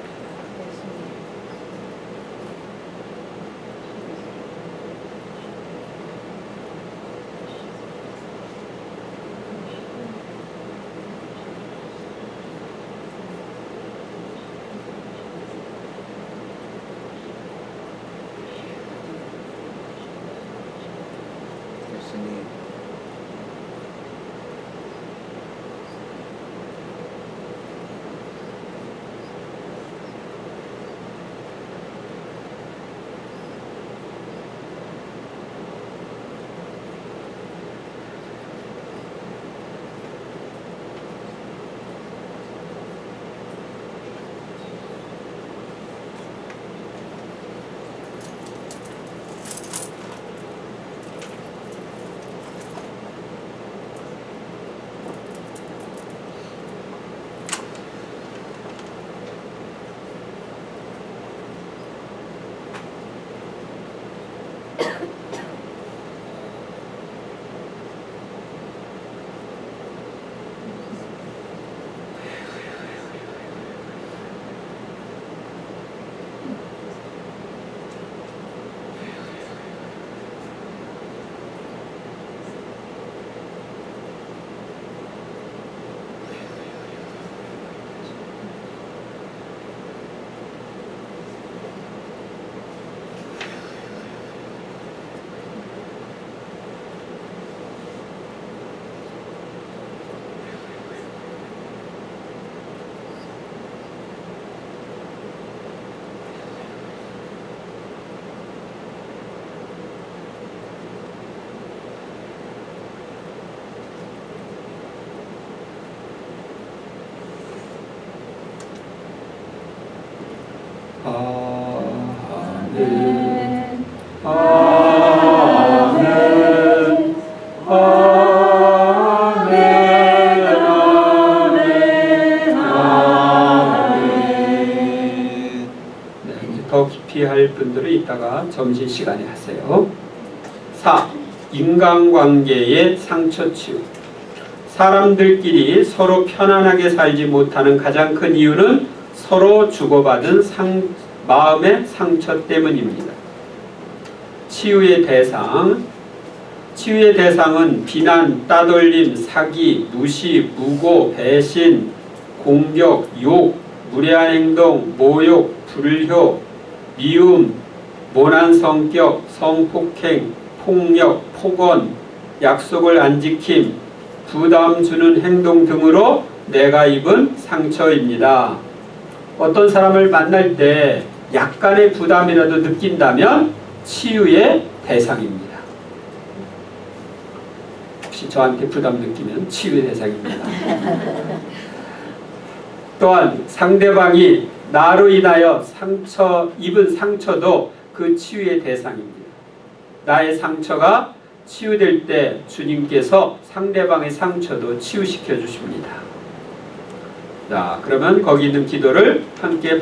아멘. 아멘. 아멘. 아멘. 아멘. 네, 이제 더 깊이 할 분들은 이따가 점심시간에 하세요. 4. 인간관계의 상처 치유. 사람들끼리 서로 편안하게 살지 못하는 가장 큰 이유는 서로 주고받은 마음의 상처 때문입니다. 치유의 대상은 비난, 따돌림, 사기, 무시, 무고, 배신, 공격, 욕, 무례한 행동, 모욕, 불효, 미움, 모난 성격, 성폭행, 폭력, 폭언, 약속을 안 지킴, 부담 주는 행동 등으로 내가 입은 상처입니다. 어떤 사람을 만날 때 약간의 부담이라도 느낀다면 치유의 대상입니다. 혹시 저한테 부담 느끼면 치유의 대상입니다. 또한 상대방이 나로 인하여 입은 상처도 그 치유의 대상입니다. 나의 상처가 치유될 때 주님께서 상대방의 상처도 치유시켜 주십니다. 자, 그러면 거기 있는 기도를 함께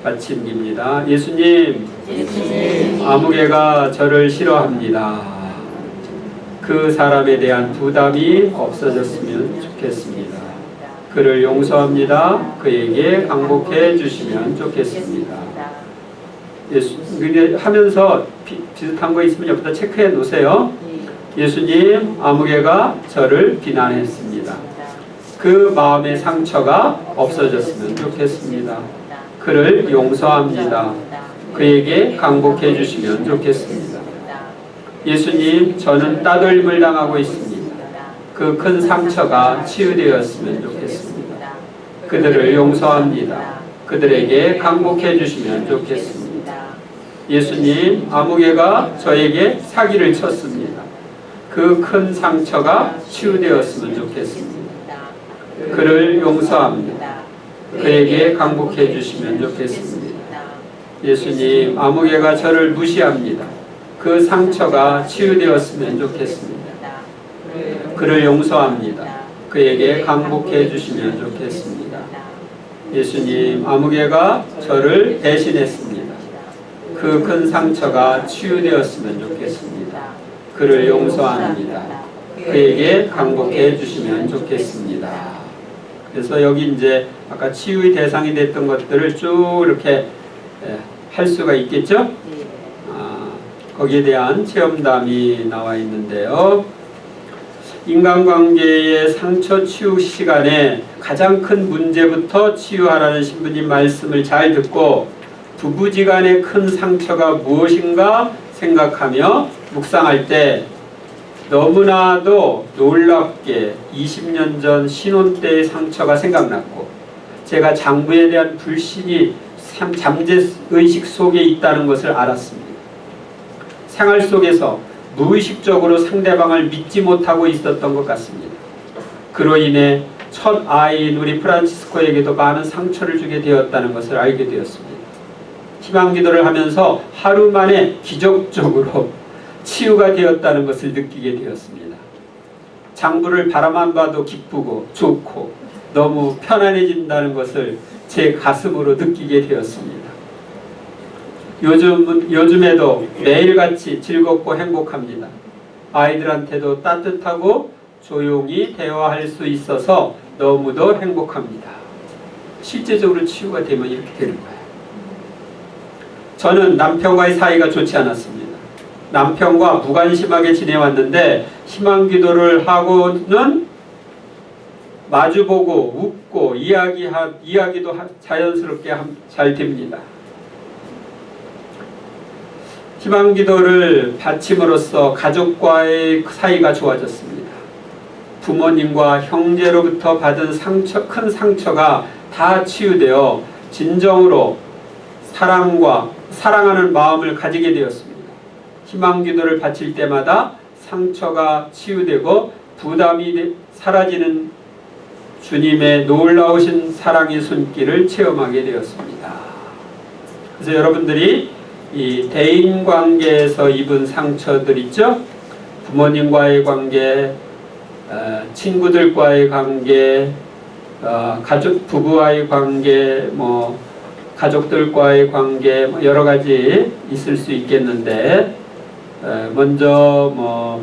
바칩니다. 예수님, 아무개가 저를 싫어합니다. 그 사람에 대한 부담이 없어졌으면 좋겠습니다. 그를 용서합니다. 그에게 강복해 주시면 좋겠습니다. 예수 하면서 비슷한 거 있으면 옆에다 체크해 놓으세요. 예수님, 아무개가 저를 비난했습니다. 그 마음의 상처가 없어졌으면 좋겠습니다. 그를 용서합니다. 그에게 강복해 주시면 좋겠습니다. 예수님, 저는 따돌림을 당하고 있습니다. 그 큰 상처가 치유되었으면 좋겠습니다. 그들을 용서합니다. 그들에게 강복해 주시면 좋겠습니다. 예수님, 아무개가 저에게 사기를 쳤습니다. 그 큰 상처가 치유되었으면 좋겠습니다. 그를 용서합니다. 그에게 강복해 주시면 좋겠습니다. 예수님, 아무개가 저를 무시합니다. 그 상처가 치유되었으면 좋겠습니다. 그를 용서합니다. 그에게 강복해 주시면 좋겠습니다. 예수님, 아무개가 저를 배신했습니다. 그 큰 상처가 치유되었으면 좋겠습니다. 그를 용서합니다. 그에게 강복해 주시면 좋겠습니다. 그래서 여기 이제 아까 치유의 대상이 됐던 것들을 쭉 이렇게 할 수가 있겠죠? 거기에 대한 체험담이 나와 있는데요. 인간관계의 상처 치유 시간에 가장 큰 문제부터 치유하라는 신부님 말씀을 잘 듣고 부부지간의 큰 상처가 무엇인가 생각하며 묵상할 때 너무나도 놀랍게 20년 전 신혼 때의 상처가 생각났고 제가 장부에 대한 불신이 잠재의식 속에 있다는 것을 알았습니다. 생활 속에서 무의식적으로 상대방을 믿지 못하고 있었던 것 같습니다. 그로 인해 첫 아이인 우리 프란치스코에게도 많은 상처를 주게 되었다는 것을 알게 되었습니다. 희망기도를 하면서 하루 만에 기적적으로 치유가 되었다는 것을 느끼게 되었습니다. 장부를 바라만 봐도 기쁘고 좋고 너무 편안해진다는 것을 제 가슴으로 느끼게 되었습니다. 요즘에도 매일같이 즐겁고 행복합니다. 아이들한테도 따뜻하고 조용히 대화할 수 있어서 너무도 행복합니다. 실제적으로 치유가 되면 이렇게 되는 거예요. 저는 남편과의 사이가 좋지 않았습니다. 남편과 무관심하게 지내왔는데 희망기도를 하고는 마주보고 웃고 이야기도 자연스럽게 잘 됩니다. 희망기도를 바침으로써 가족과의 사이가 좋아졌습니다. 부모님과 형제로부터 받은 큰 상처가 다 치유되어 진정으로 사랑하는 마음을 가지게 되었습니다. 희망기도를 바칠 때마다 상처가 치유되고 부담이 사라지는 주님의 놀라우신 사랑의 손길을 체험하게 되었습니다. 그래서 여러분들이 이 대인관계에서 입은 상처들 있죠? 부모님과의 관계, 친구들과의 관계, 부부와의 관계, 가족들과의 관계 여러 가지 있을 수 있겠는데 먼저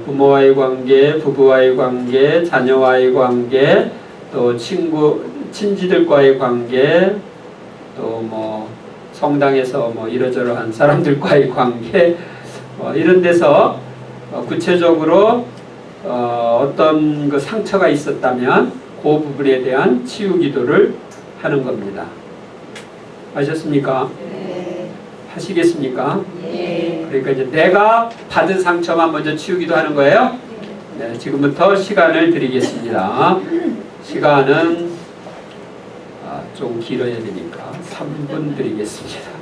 부모와의 관계, 부부와의 관계, 자녀와의 관계, 또 친지들과의 관계, 또 성당에서 이러저러한 사람들과의 관계 이런 데서 구체적으로 어떤 그 상처가 있었다면 그 부분에 대한 치유 기도를 하는 겁니다. 아셨습니까? 네. 하시겠습니까? 네. 그러니까 이제 내가 받은 상처만 먼저 치우기도 하는 거예요. 네, 지금부터 시간을 드리겠습니다. 시간은 좀 길어야 되니까 3분 드리겠습니다.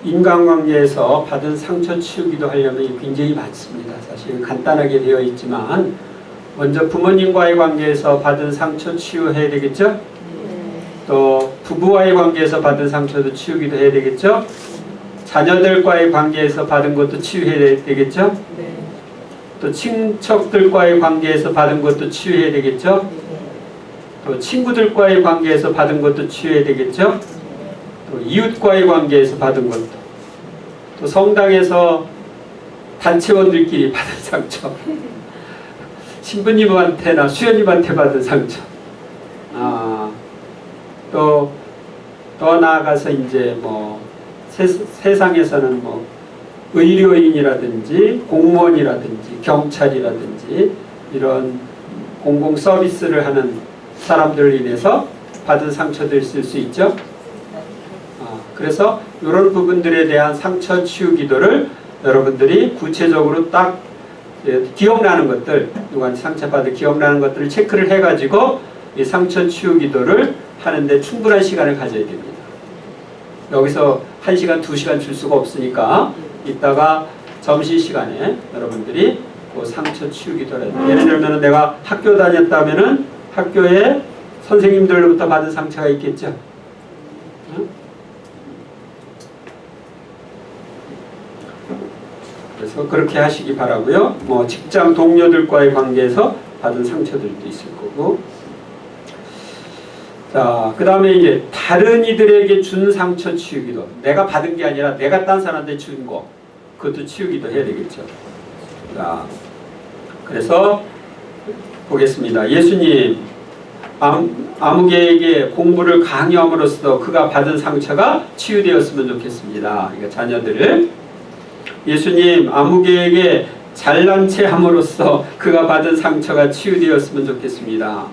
인간관계에서 받은 상처 치유기도 하려면 굉장히 많습니다. 사실 간단하게 되어 있지만 먼저 부모님과의 관계에서 받은 상처 치유해야 되겠죠? 또 부부와의 관계에서 받은 상처도 치유기도 해야 되겠죠? 자녀들과의 관계에서 받은 것도 치유해야 되겠죠? 또 친척들과의 관계에서 받은 것도 치유해야 되겠죠? 또 친구들과의 관계에서 받은 것도 치유해야 되겠죠? 또 이웃과의 관계에서 받은 것도, 또 성당에서 단체원들끼리 받은 상처, 신부님한테나 수녀님한테 받은 상처, 또 나아가서 이제 뭐 세상에서는 뭐 의료인이라든지 공무원이라든지 경찰이라든지 이런 공공 서비스를 하는 사람들로 인해서 받은 상처도 있을 수 있죠. 그래서 이런 부분들에 대한 상처 치유 기도를 여러분들이 구체적으로 딱 기억나는 것들, 누구한테 상처받을 기억나는 것들을 체크를 해가지고 이 상처 치유 기도를 하는데 충분한 시간을 가져야 됩니다. 여기서 1시간, 2시간 줄 수가 없으니까 이따가 점심시간에 여러분들이 그 상처 치유 기도를 해요. 예를 들면 내가 학교 다녔다면은 학교에 선생님들로부터 받은 상처가 있겠죠. 응? 그래서 그렇게 하시기 바라고요. 뭐 직장 동료들과의 관계에서 받은 상처들도 있을 거고. 자, 그 다음에 이제 다른 이들에게 준 상처 치유기도. 내가 받은 게 아니라 내가 딴 사람한테 준 거. 그것도 치유기도 해야 되겠죠. 자, 그래서 보겠습니다. 예수님, 아무개에게 공부를 강요함으로써 그가 받은 상처가 치유되었으면 좋겠습니다. 그러니까 자녀들을. 예수님, 아무개에게 잘난 체 함으로써 그가 받은 상처가 치유되었으면 좋겠습니다.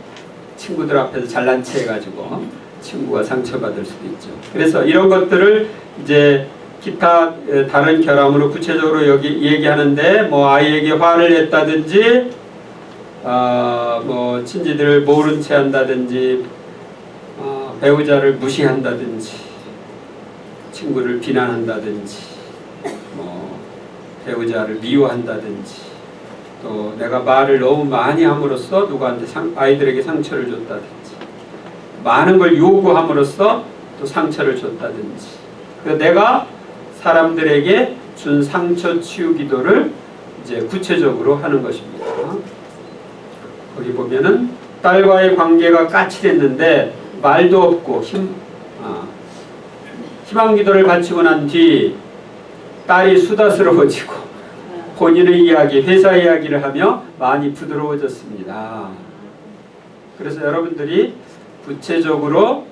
친구들 앞에서 잘난 체 해가지고 친구가 상처받을 수도 있죠. 그래서 이런 것들을 이제 기타 다른 결함으로 구체적으로 여기 얘기하는데, 뭐 아이에게 화를 냈다든지, 뭐 친지들을 모른 채 한다든지, 배우자를 무시한다든지, 친구를 비난한다든지, 뭐 배우자를 미워한다든지, 또 내가 말을 너무 많이 함으로써 누구한테 아이들에게 상처를 줬다든지, 많은 걸 요구함으로써 또 상처를 줬다든지, 그래서 내가 사람들에게 준 상처 치유 기도를 이제 구체적으로 하는 것입니다. 거기 보면은 딸과의 관계가 까칠했는데 말도 없고 희망 기도를 바치고 난 뒤 딸이 수다스러워지고 본인의 이야기, 회사 이야기를 하며 많이 부드러워졌습니다. 그래서 여러분들이 구체적으로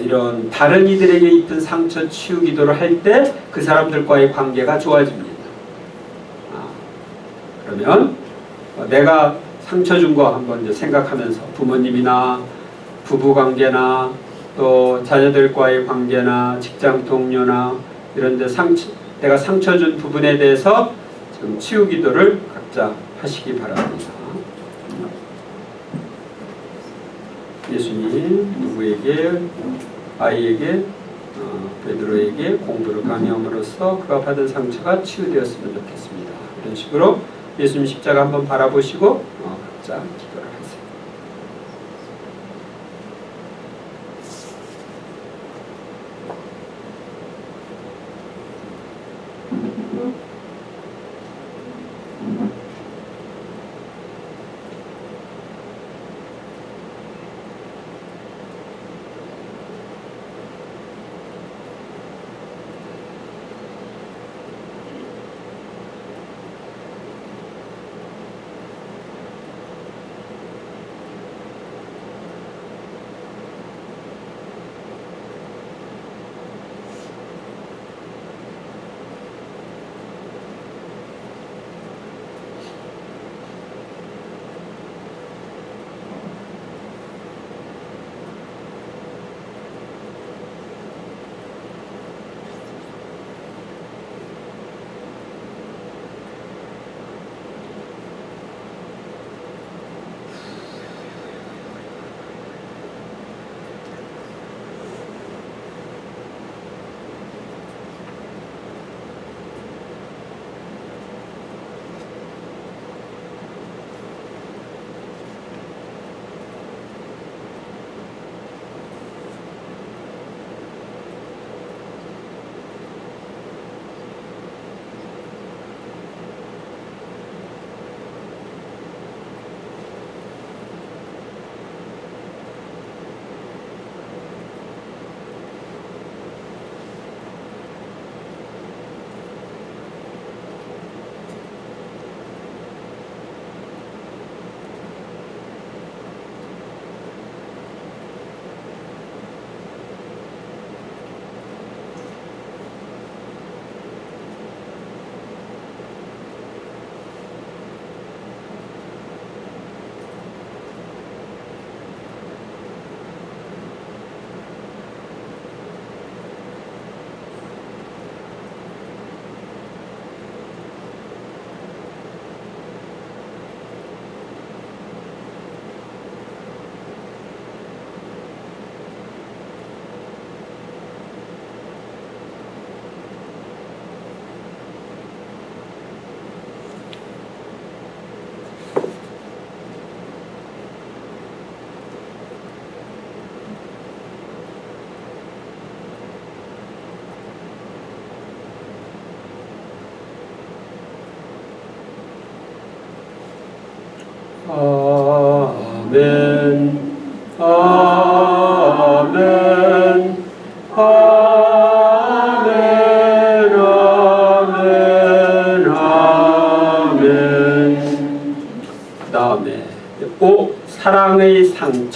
이런 다른 이들에게 입힌 상처 치유 기도를 할 때 그 사람들과의 관계가 좋아집니다. 그러면 내가 상처 준 거 한번 이제 생각하면서 부모님이나 부부 관계나 또 자녀들과의 관계나 직장 동료나 이런 데 내가 상처 준 부분에 대해서 지금 치유 기도를 각자 하시기 바랍니다. 예수님, 누구에게, 아이에게, 베드로에게 공부를 강요함으로써 그가 받은 상처가 치유되었으면 좋겠습니다. 이런 식으로 예수님 십자가 한번 바라보시고 각자 기도를 하세요.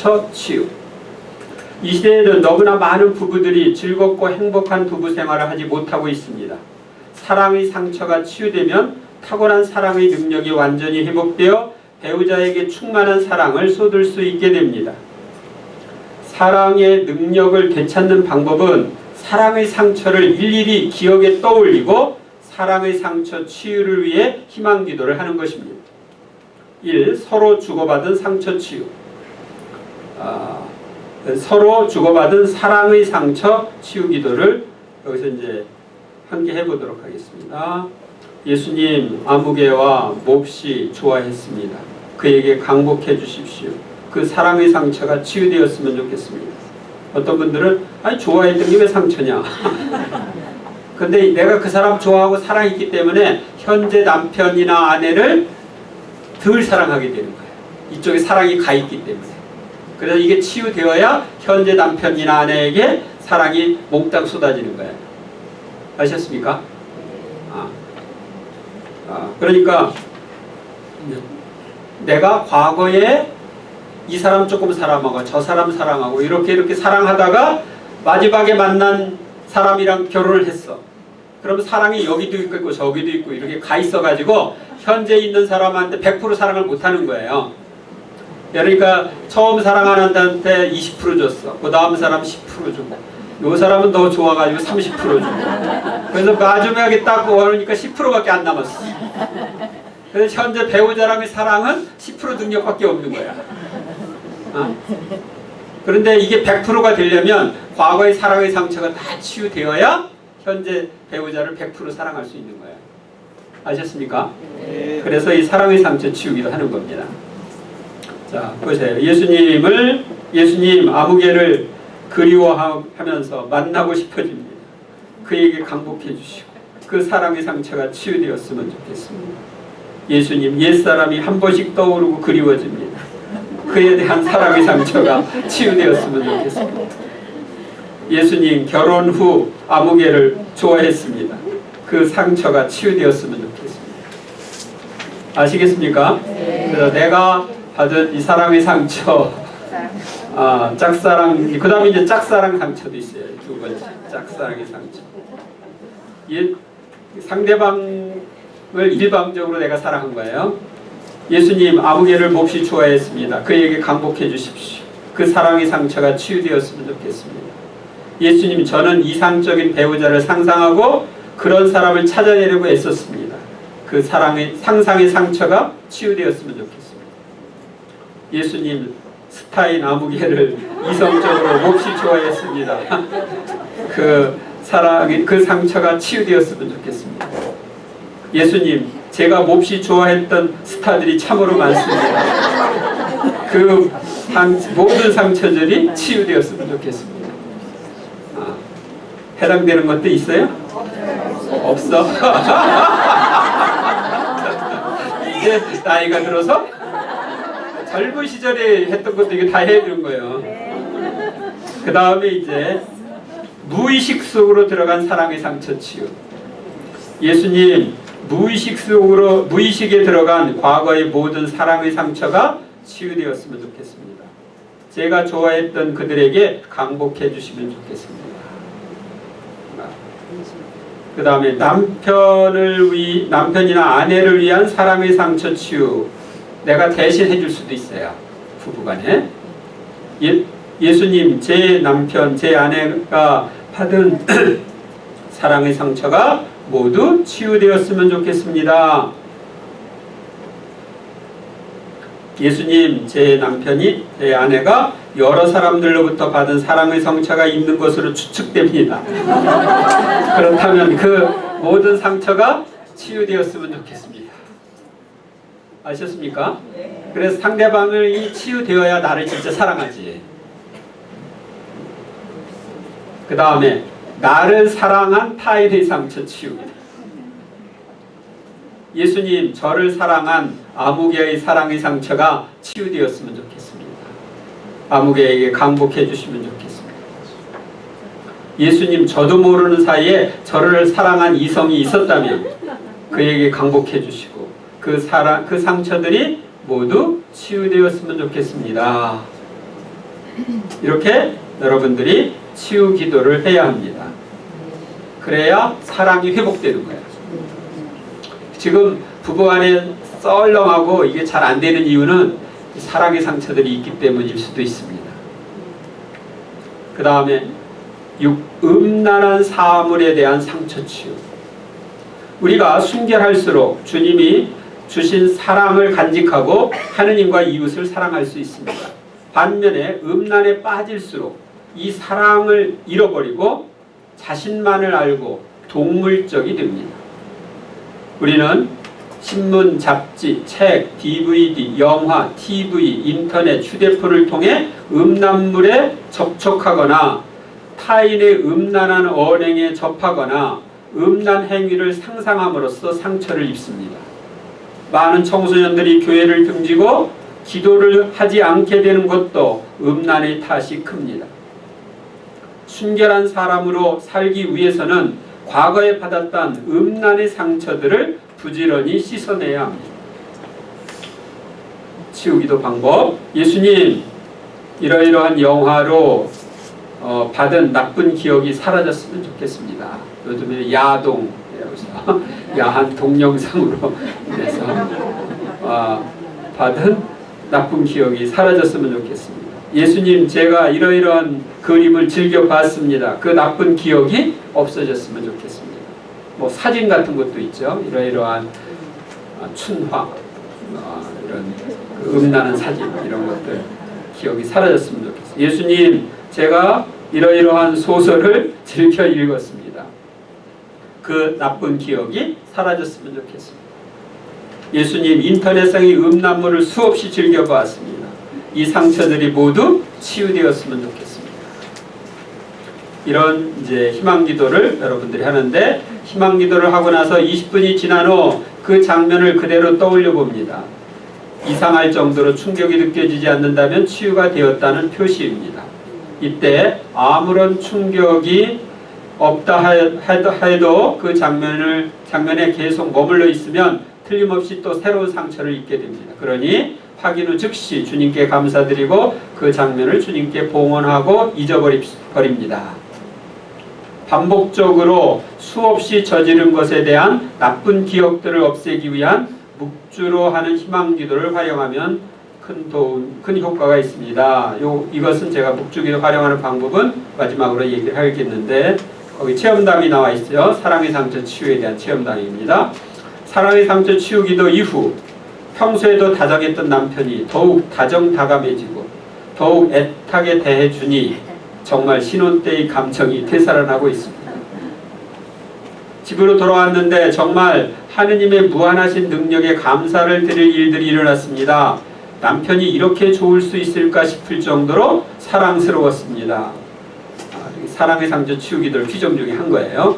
상처 치유. 이 시대에는 너무나 많은 부부들이 즐겁고 행복한 부부 생활을 하지 못하고 있습니다. 사랑의 상처가 치유되면 탁월한 사랑의 능력이 완전히 회복되어 배우자에게 충만한 사랑을 쏟을 수 있게 됩니다. 사랑의 능력을 되찾는 방법은 사랑의 상처를 일일이 기억에 떠올리고 사랑의 상처 치유를 위해 희망 기도를 하는 것입니다. 1. 서로 주고받은 상처 치유. 서로 주고받은 사랑의 상처 치유 기도를 여기서 이제 함께 해보도록 하겠습니다. 예수님, 아무개와 몹시 좋아했습니다. 그에게 강복해 주십시오. 그 사랑의 상처가 치유되었으면 좋겠습니다. 어떤 분들은 아니 좋아했던 게 왜 상처냐. 근데 내가 그 사람 좋아하고 사랑했기 때문에 현재 남편이나 아내를 덜 사랑하게 되는 거예요. 이쪽에 사랑이 가 있기 때문에. 그래서 이게 치유되어야 현재 남편이나 아내에게 사랑이 몽땅 쏟아지는 거예요. 아셨습니까? 그러니까 내가 과거에 이 사람 조금 사랑하고 저 사람 사랑하고 이렇게 사랑하다가 마지막에 만난 사람이랑 결혼을 했어. 그럼 사랑이 여기도 있고 저기도 있고 이렇게 가 있어가지고 현재 있는 사람한테 100% 사랑을 못하는 거예요. 그러니까 처음 사랑하는 데한테 20% 줬어. 그 다음 사람 10% 주고 요 사람은 더 좋아가지고 30% 주고 그래서 마지막에 딱 오니까 10%밖에 안 남았어. 그래서 현재 배우자랑의 사랑은 10% 능력밖에 없는 거야. 그런데 이게 100%가 되려면 과거의 사랑의 상처가 다 치유되어야 현재 배우자를 100% 사랑할 수 있는 거예요. 아셨습니까? 네. 그래서 이 사랑의 상처 치유기도 하는 겁니다. 자, 보세요. 예수님 아무개를 그리워하면서 만나고 싶어집니다. 그에게 강복해 주시고 그 사랑의 상처가 치유되었으면 좋겠습니다. 예수님, 옛사람이 한 번씩 떠오르고 그리워집니다. 그에 대한 사랑의 상처가 치유되었으면 좋겠습니다. 예수님, 결혼 후 아무개를 좋아했습니다. 그 상처가 치유되었으면 좋겠습니다. 아시겠습니까? 그래서 내가 받은 이 사랑의 상처, 짝사랑, 그 다음에 이제 짝사랑 상처도 있어요. 두 번째, 짝사랑의 상처. 상대방을 일방적으로 내가 사랑한 거예요. 예수님, 아무개를 몹시 좋아했습니다. 그에게 강복해 주십시오. 그 사랑의 상처가 치유되었으면 좋겠습니다. 예수님, 저는 이상적인 배우자를 상상하고 그런 사람을 찾아내려고 애썼습니다. 그 상상의 상처가 치유되었으면 좋겠습니다. 예수님, 스타인 아무개를 이성적으로 몹시 좋아했습니다. 그 상처가 치유되었으면 좋겠습니다. 예수님, 제가 몹시 좋아했던 스타들이 참으로 많습니다. 그 모든 상처들이 치유되었으면 좋겠습니다. 해당되는 것도 있어요? 없어? 이제 나이가 들어서 젊은 시절에 했던 것도 이게 다 해주는 거예요. 그 다음에 이제 무의식 속으로 들어간 사랑의 상처 치유. 예수님, 무의식에 들어간 과거의 모든 사랑의 상처가 치유되었으면 좋겠습니다. 제가 좋아했던 그들에게 강복해 주시면 좋겠습니다. 그 다음에 남편이나 아내를 위한 사랑의 상처 치유. 내가 대신 해줄 수도 있어요. 부부간에. 예수님, 제 남편, 제 아내가 받은 사랑의 상처가 모두 치유되었으면 좋겠습니다. 예수님, 제 남편이, 제 아내가 여러 사람들로부터 받은 사랑의 상처가 있는 것으로 추측됩니다. 그렇다면 그 모든 상처가 치유되었으면 좋겠습니다. 아셨습니까? 그래서 상대방이 치유되어야 나를 진짜 사랑하지. 그 다음에 나를 사랑한 타인의 상처 치유입니다. 예수님, 저를 사랑한 아무개의 사랑의 상처가 치유되었으면 좋겠습니다. 아무개에게 강복해 주시면 좋겠습니다. 예수님, 저도 모르는 사이에 저를 사랑한 이성이 있었다면 그에게 강복해 주시고 그 상처들이 모두 치유되었으면 좋겠습니다. 이렇게 여러분들이 치유 기도를 해야 합니다. 그래야 사랑이 회복되는 거예요. 지금 부부간에 썰렁하고 이게 잘 안 되는 이유는 사랑의 상처들이 있기 때문일 수도 있습니다. 그 다음에 음란한 사물에 대한 상처 치유. 우리가 순결할수록 주님이 주신 사랑을 간직하고 하느님과 이웃을 사랑할 수 있습니다. 반면에 음란에 빠질수록 이 사랑을 잃어버리고 자신만을 알고 동물적이 됩니다. 우리는 신문, 잡지, 책, DVD, 영화, TV, 인터넷, 휴대폰을 통해 음란물에 접촉하거나 타인의 음란한 언행에 접하거나 음란 행위를 상상함으로써 상처를 입습니다. 많은 청소년들이 교회를 등지고 기도를 하지 않게 되는 것도 음란의 탓이 큽니다. 순결한 사람으로 살기 위해서는 과거에 받았던 음란의 상처들을 부지런히 씻어내야 합니다. 치우기도 방법. 예수님, 이러이러한 영화로 받은 나쁜 기억이 사라졌으면 좋겠습니다. 요즘에 야동이라고 야한 동영상으로 해서 받은 나쁜 기억이 사라졌으면 좋겠습니다. 예수님, 제가 이러이러한 그림을 즐겨봤습니다. 그 나쁜 기억이 없어졌으면 좋겠습니다. 뭐 사진 같은 것도 있죠. 이러이러한 춘화, 이런 음란한 사진 이런 것들 기억이 사라졌으면 좋겠습니다. 예수님, 제가 이러이러한 소설을 즐겨 읽었습니다. 그 나쁜 기억이 사라졌으면 좋겠습니다. 예수님, 인터넷상의 음란물을 수없이 즐겨보았습니다. 이 상처들이 모두 치유되었으면 좋겠습니다. 이런 이제 희망기도를 여러분들이 하는데, 희망기도를 하고 나서 20분이 지난 후 그 장면을 그대로 떠올려 봅니다. 이상할 정도로 충격이 느껴지지 않는다면 치유가 되었다는 표시입니다. 이때 아무런 충격이 없다 해도 그 장면에 계속 머물러 있으면 틀림없이 또 새로운 상처를 입게 됩니다. 그러니 확인 후 즉시 주님께 감사드리고 그 장면을 주님께 봉헌하고 잊어버립니다. 반복적으로 수없이 저지른 것에 대한 나쁜 기억들을 없애기 위한 묵주로 하는 희망기도를 활용하면 큰 효과가 있습니다. 이것은 제가 묵주기도 활용하는 방법은 마지막으로 얘기를 하겠는데, 거기 체험담이 나와 있어요. 사랑의 상처 치유에 대한 체험담입니다. 사랑의 상처 치유기도 이후 평소에도 다정했던 남편이 더욱 다정다감해지고 더욱 애타게 대해주니 정말 신혼 때의 감정이 되살아나고 있습니다. 집으로 돌아왔는데 정말 하느님의 무한하신 능력에 감사를 드릴 일들이 일어났습니다. 남편이 이렇게 좋을 수 있을까 싶을 정도로 사랑스러웠습니다. 사랑의 상처 치유기도를 피정 중에 한 거예요.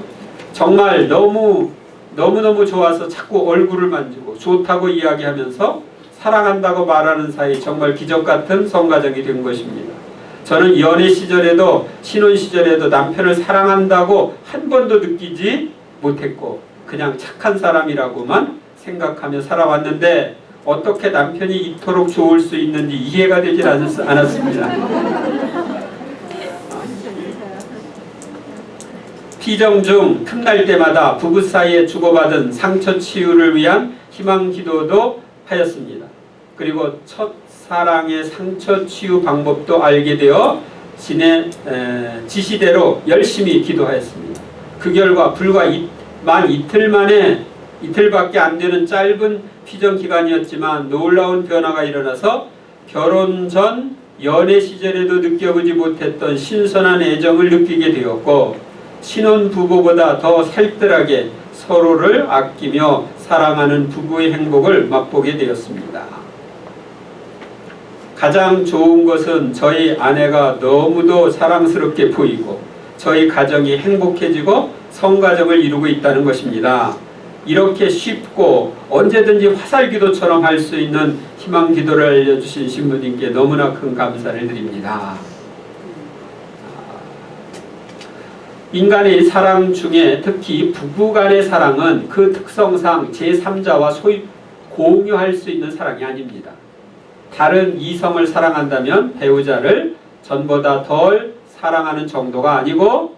정말 너무너무 좋아서 자꾸 얼굴을 만지고 좋다고 이야기하면서 사랑한다고 말하는 사이 정말 기적같은 성가정이 된 것입니다. 저는 연애 시절에도 신혼 시절에도 남편을 사랑한다고 한 번도 느끼지 못했고 그냥 착한 사람이라고만 생각하며 살아왔는데 어떻게 남편이 이토록 좋을 수 있는지 이해가 되질 않았습니다. 피정 중 틈날 때마다 부부 사이에 주고받은 상처 치유를 위한 희망 기도도 하였습니다. 그리고 첫사랑의 상처 치유 방법도 알게 되어 신의 지시대로 열심히 기도하였습니다. 그 결과 불과 만 이틀밖에 안 되는 짧은 피정 기간이었지만 놀라운 변화가 일어나서 결혼 전 연애 시절에도 느껴보지 못했던 신선한 애정을 느끼게 되었고 신혼 부부보다 더 살뜰하게 서로를 아끼며 사랑하는 부부의 행복을 맛보게 되었습니다. 가장 좋은 것은 저희 아내가 너무도 사랑스럽게 보이고 저희 가정이 행복해지고 성가정을 이루고 있다는 것입니다. 이렇게 쉽고 언제든지 화살기도처럼 할 수 있는 희망기도를 알려주신 신부님께 너무나 큰 감사를 드립니다. 인간의 사랑 중에 특히 부부간의 사랑은 그 특성상 제3자와 소위 공유할 수 있는 사랑이 아닙니다. 다른 이성을 사랑한다면 배우자를 전보다 덜 사랑하는 정도가 아니고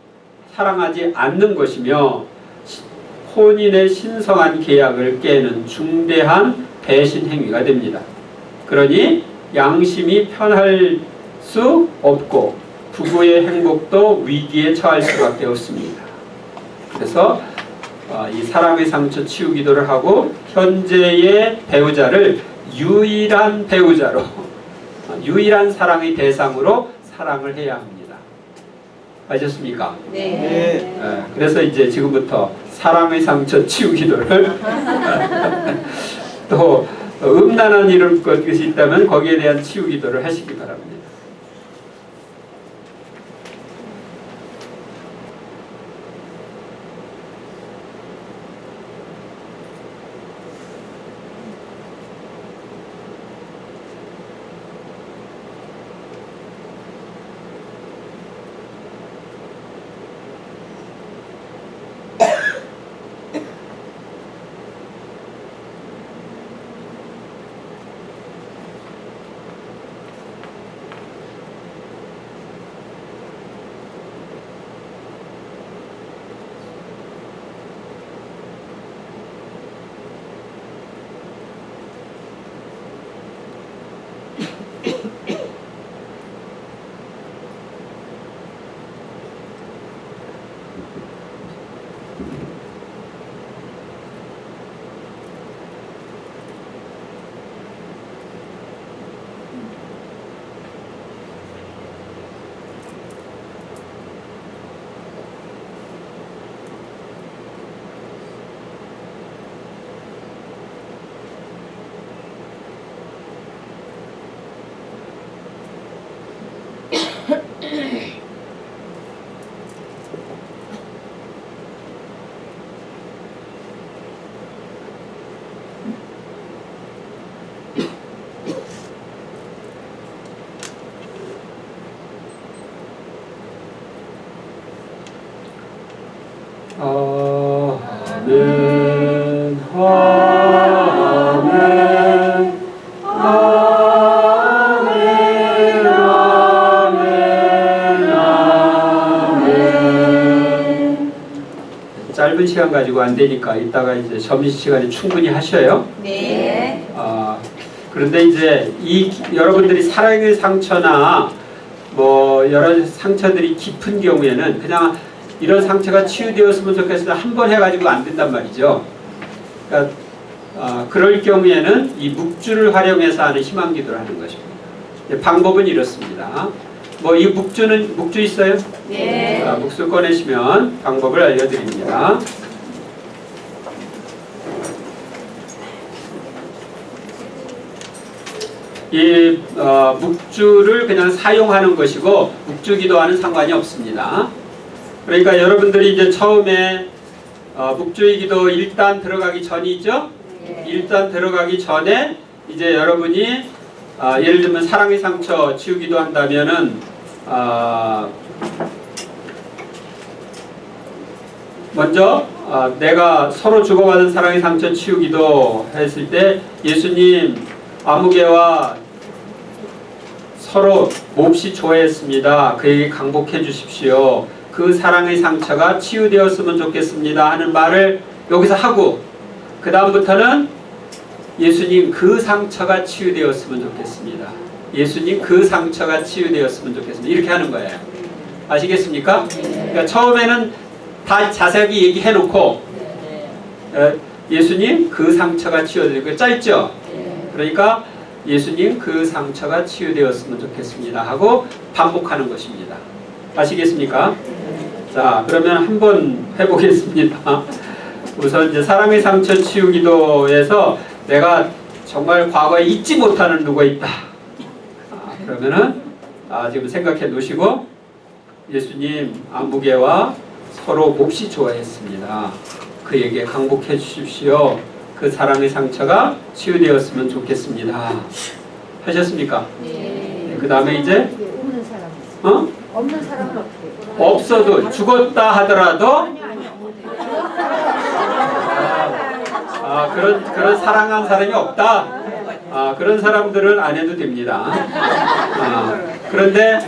사랑하지 않는 것이며 혼인의 신성한 계약을 깨는 중대한 배신 행위가 됩니다. 그러니 양심이 편할 수 없고 부부의 행복도 위기에 처할 수밖에 없습니다. 그래서 이 사랑의 상처 치유 기도를 하고 현재의 배우자를 유일한 배우자로 유일한 사랑의 대상으로 사랑을 해야 합니다. 아셨습니까? 네. 그래서 이제 지금부터 사랑의 상처 치유 기도를 또 음란한 이런 것이 있다면 거기에 대한 치유 기도를 하시기 바랍니다. 아멘, 아멘, 아멘, 아멘, 아멘. 짧은 시간 가지고 안 되니까 이따가 이제 점심시간에 충분히 하셔요. 네. 그런데 이제 여러분들이 사랑의 상처나 뭐 여러 상처들이 깊은 경우에는 그냥 이런 상처가 치유되었으면 좋겠으나 한 번 해가지고 안 된단 말이죠. 그러니까 그럴 경우에는 이 묵주를 활용해서 하는 희망기도를 하는 것입니다. 방법은 이렇습니다. 뭐 이 묵주 있어요? 네. 묵주 꺼내시면 방법을 알려드립니다. 이 묵주를 그냥 사용하는 것이고 묵주기도와는 상관이 없습니다. 그러니까 여러분들이 이제 처음에 묵주의 기도 1단 들어가기 전이죠? 1단 들어가기 전에 이제 여러분이 예를 들면 사랑의 상처 치유 기도 한다면은 먼저 내가 서로 주고받은 사랑의 상처 치유 기도 했을 때 예수님 아무개와 서로 몹시 좋아했습니다. 그에게 강복해 주십시오. 그 사랑의 상처가 치유되었으면 좋겠습니다 하는 말을 여기서 하고 그 다음부터는 예수님 그 상처가 치유되었으면 좋겠습니다. 예수님 그 상처가 치유되었으면 좋겠습니다. 이렇게 하는 거예요. 아시겠습니까? 그러니까 처음에는 다 자세하게 얘기해 놓고 예수님 그 상처가 치유되고 짧죠? 그러니까 예수님 그 상처가 치유되었으면 좋겠습니다 하고 반복하는 것입니다. 아시겠습니까? 자, 그러면 한번 해보겠습니다. 우선 이제 사랑의 상처 치유 기도에서 내가 정말 과거에 잊지 못하는 누가 있다. 그러면은 지금 생각해 놓으시고 예수님 아무개와 서로 몹시 좋아했습니다. 그에게 강복해 주십시오. 그 사랑의 상처가 치유되었으면 좋겠습니다. 하셨습니까? 네. 그 다음에 이제 없는 사람. 없는 사람은 어떻게? 없어도 죽었다 하더라도 그런 사랑한 사람이 없다. 그런 사람들은 안 해도 됩니다. 그런데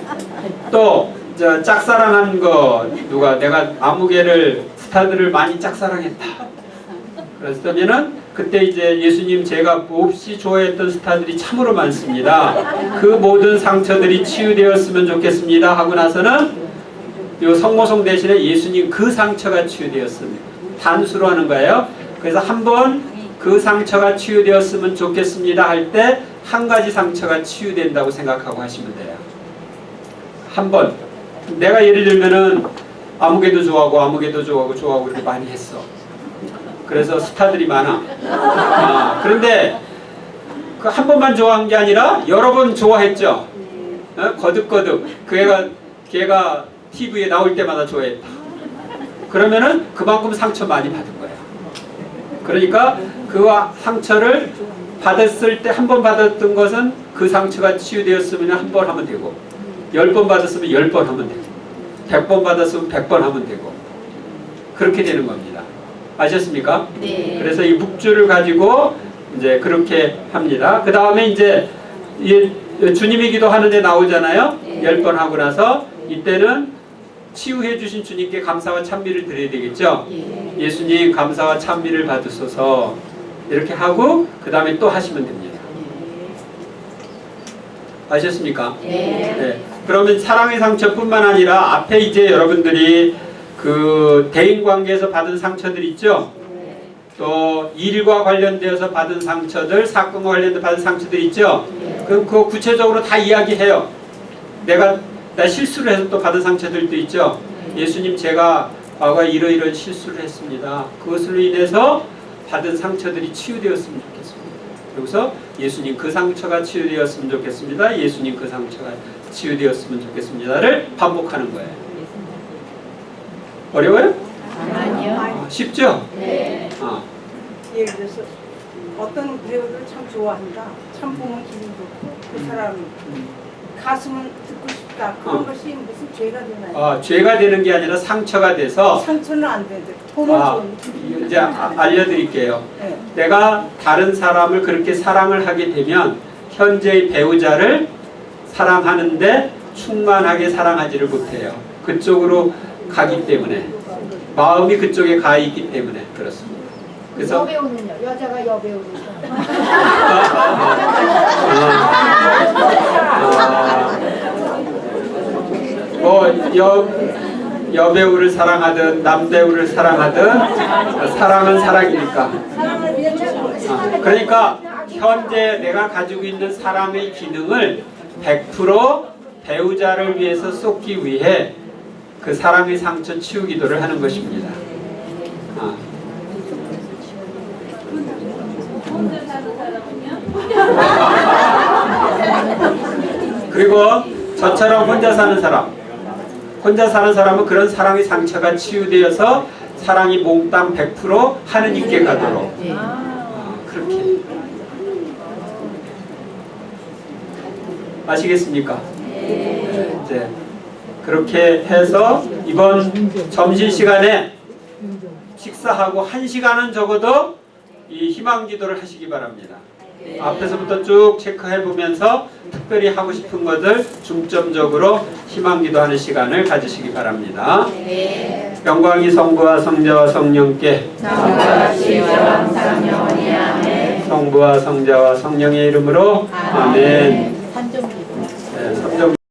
또 저 짝사랑한 거 누가 내가 아무개를 스타들을 많이 짝사랑했다. 그랬다면은 그때 이제 예수님 제가 몹시 좋아했던 스타들이 참으로 많습니다. 그 모든 상처들이 치유되었으면 좋겠습니다 하고 나서는 요 성모송 대신에 예수님 그 상처가 치유되었습니다. 단수로 하는 거예요. 그래서 한번 그 상처가 치유되었으면 좋겠습니다 할 때 한 가지 상처가 치유된다고 생각하고 하시면 돼요. 한 번. 내가 예를 들면은 아무개도 좋아하고 이렇게 많이 했어. 그래서 스타들이 많아. 그런데 그 한 번만 좋아한 게 아니라 여러 번 좋아했죠. 거듭거듭. 걔가 TV에 나올 때마다 좋아했다. 그러면은 그만큼 상처 많이 받은 거예요. 그러니까 그 상처를 받았을 때 한 번 받았던 것은 그 상처가 치유되었으면 한 번 하면 되고 10번 받았으면 10번 하면 되고 100번 받았으면 100번 하면 되고 그렇게 되는 겁니다. 아셨습니까? 네. 그래서 이 묵주를 가지고 이제 그렇게 합니다. 그 다음에 이제 주님이 기도하는데 나오잖아요. 10번 하고 나서 이때는 치유해 주신 주님께 감사와 찬미를 드려야 되겠죠. 예수님 감사와 찬미를 받으소서 이렇게 하고 그 다음에 또 하시면 됩니다. 아셨습니까? 네. 그러면 사랑의 상처뿐만 아니라 앞에 이제 여러분들이 그 대인관계에서 받은 상처들 있죠. 또 일과 관련되어서 받은 상처들, 사건과 관련돼서 받은 상처들 있죠. 그럼 그거 구체적으로 다 이야기해요. 내가 실수를 해서 또 받은 상처들도 있죠. 예수님 제가 과거에 이러이러한 실수를 했습니다. 그것으로 인해서 받은 상처들이 치유되었으면 좋겠습니다. 그래서 예수님 그 상처가 치유되었으면 좋겠습니다. 예수님 그 상처가 치유되었으면 좋겠습니다를 반복하는 거예요. 어려워요? 아니요. 쉽죠? 네. 예를 들어서 어떤 배우를 참 좋아한다. 참 보면 기분 좋고 그 사람 가수는 듣고 싶다. 그런 것이 무슨 죄가 되나요? 죄가 되는 게 아니라 상처가 돼서 상처는 안 되는데 보면 좋은. 이제 알려드릴게요. 네. 내가 다른 사람을 그렇게 사랑을 하게 되면 현재의 배우자를 사랑하는데 충만하게 사랑하지를 못해요. 그쪽으로 가기 때문에 마음이 그쪽에 가 있기 때문에 그렇습니다. 그래서 여배우는요? 여자가 여배우를 여배우를 사랑하든 남배우를 사랑하든 사랑은 사랑이니까. 그러니까 현재 내가 가지고 있는 사랑의 기능을 100% 배우자를 위해서 쏟기 위해 그 사랑의 상처 치유 기도를 하는 것입니다. 그리고 저처럼 혼자 사는 사람은 그런 사랑의 상처가 치유되어서 사랑이 몽땅 100% 하느님께 가도록 그렇게 아시겠습니까? 네. 이제 그렇게 해서 이번 점심시간에 식사하고 1시간은 적어도 이 희망기도를 하시기 바랍니다. 앞에서부터 쭉 체크해 보면서 특별히 하고 싶은 것을 중점적으로 희망기도하는 시간을 가지시기 바랍니다. 영광이 성부와 성자와 성령께 성부와 성자와 성령의 이름으로 아멘. 한점 네,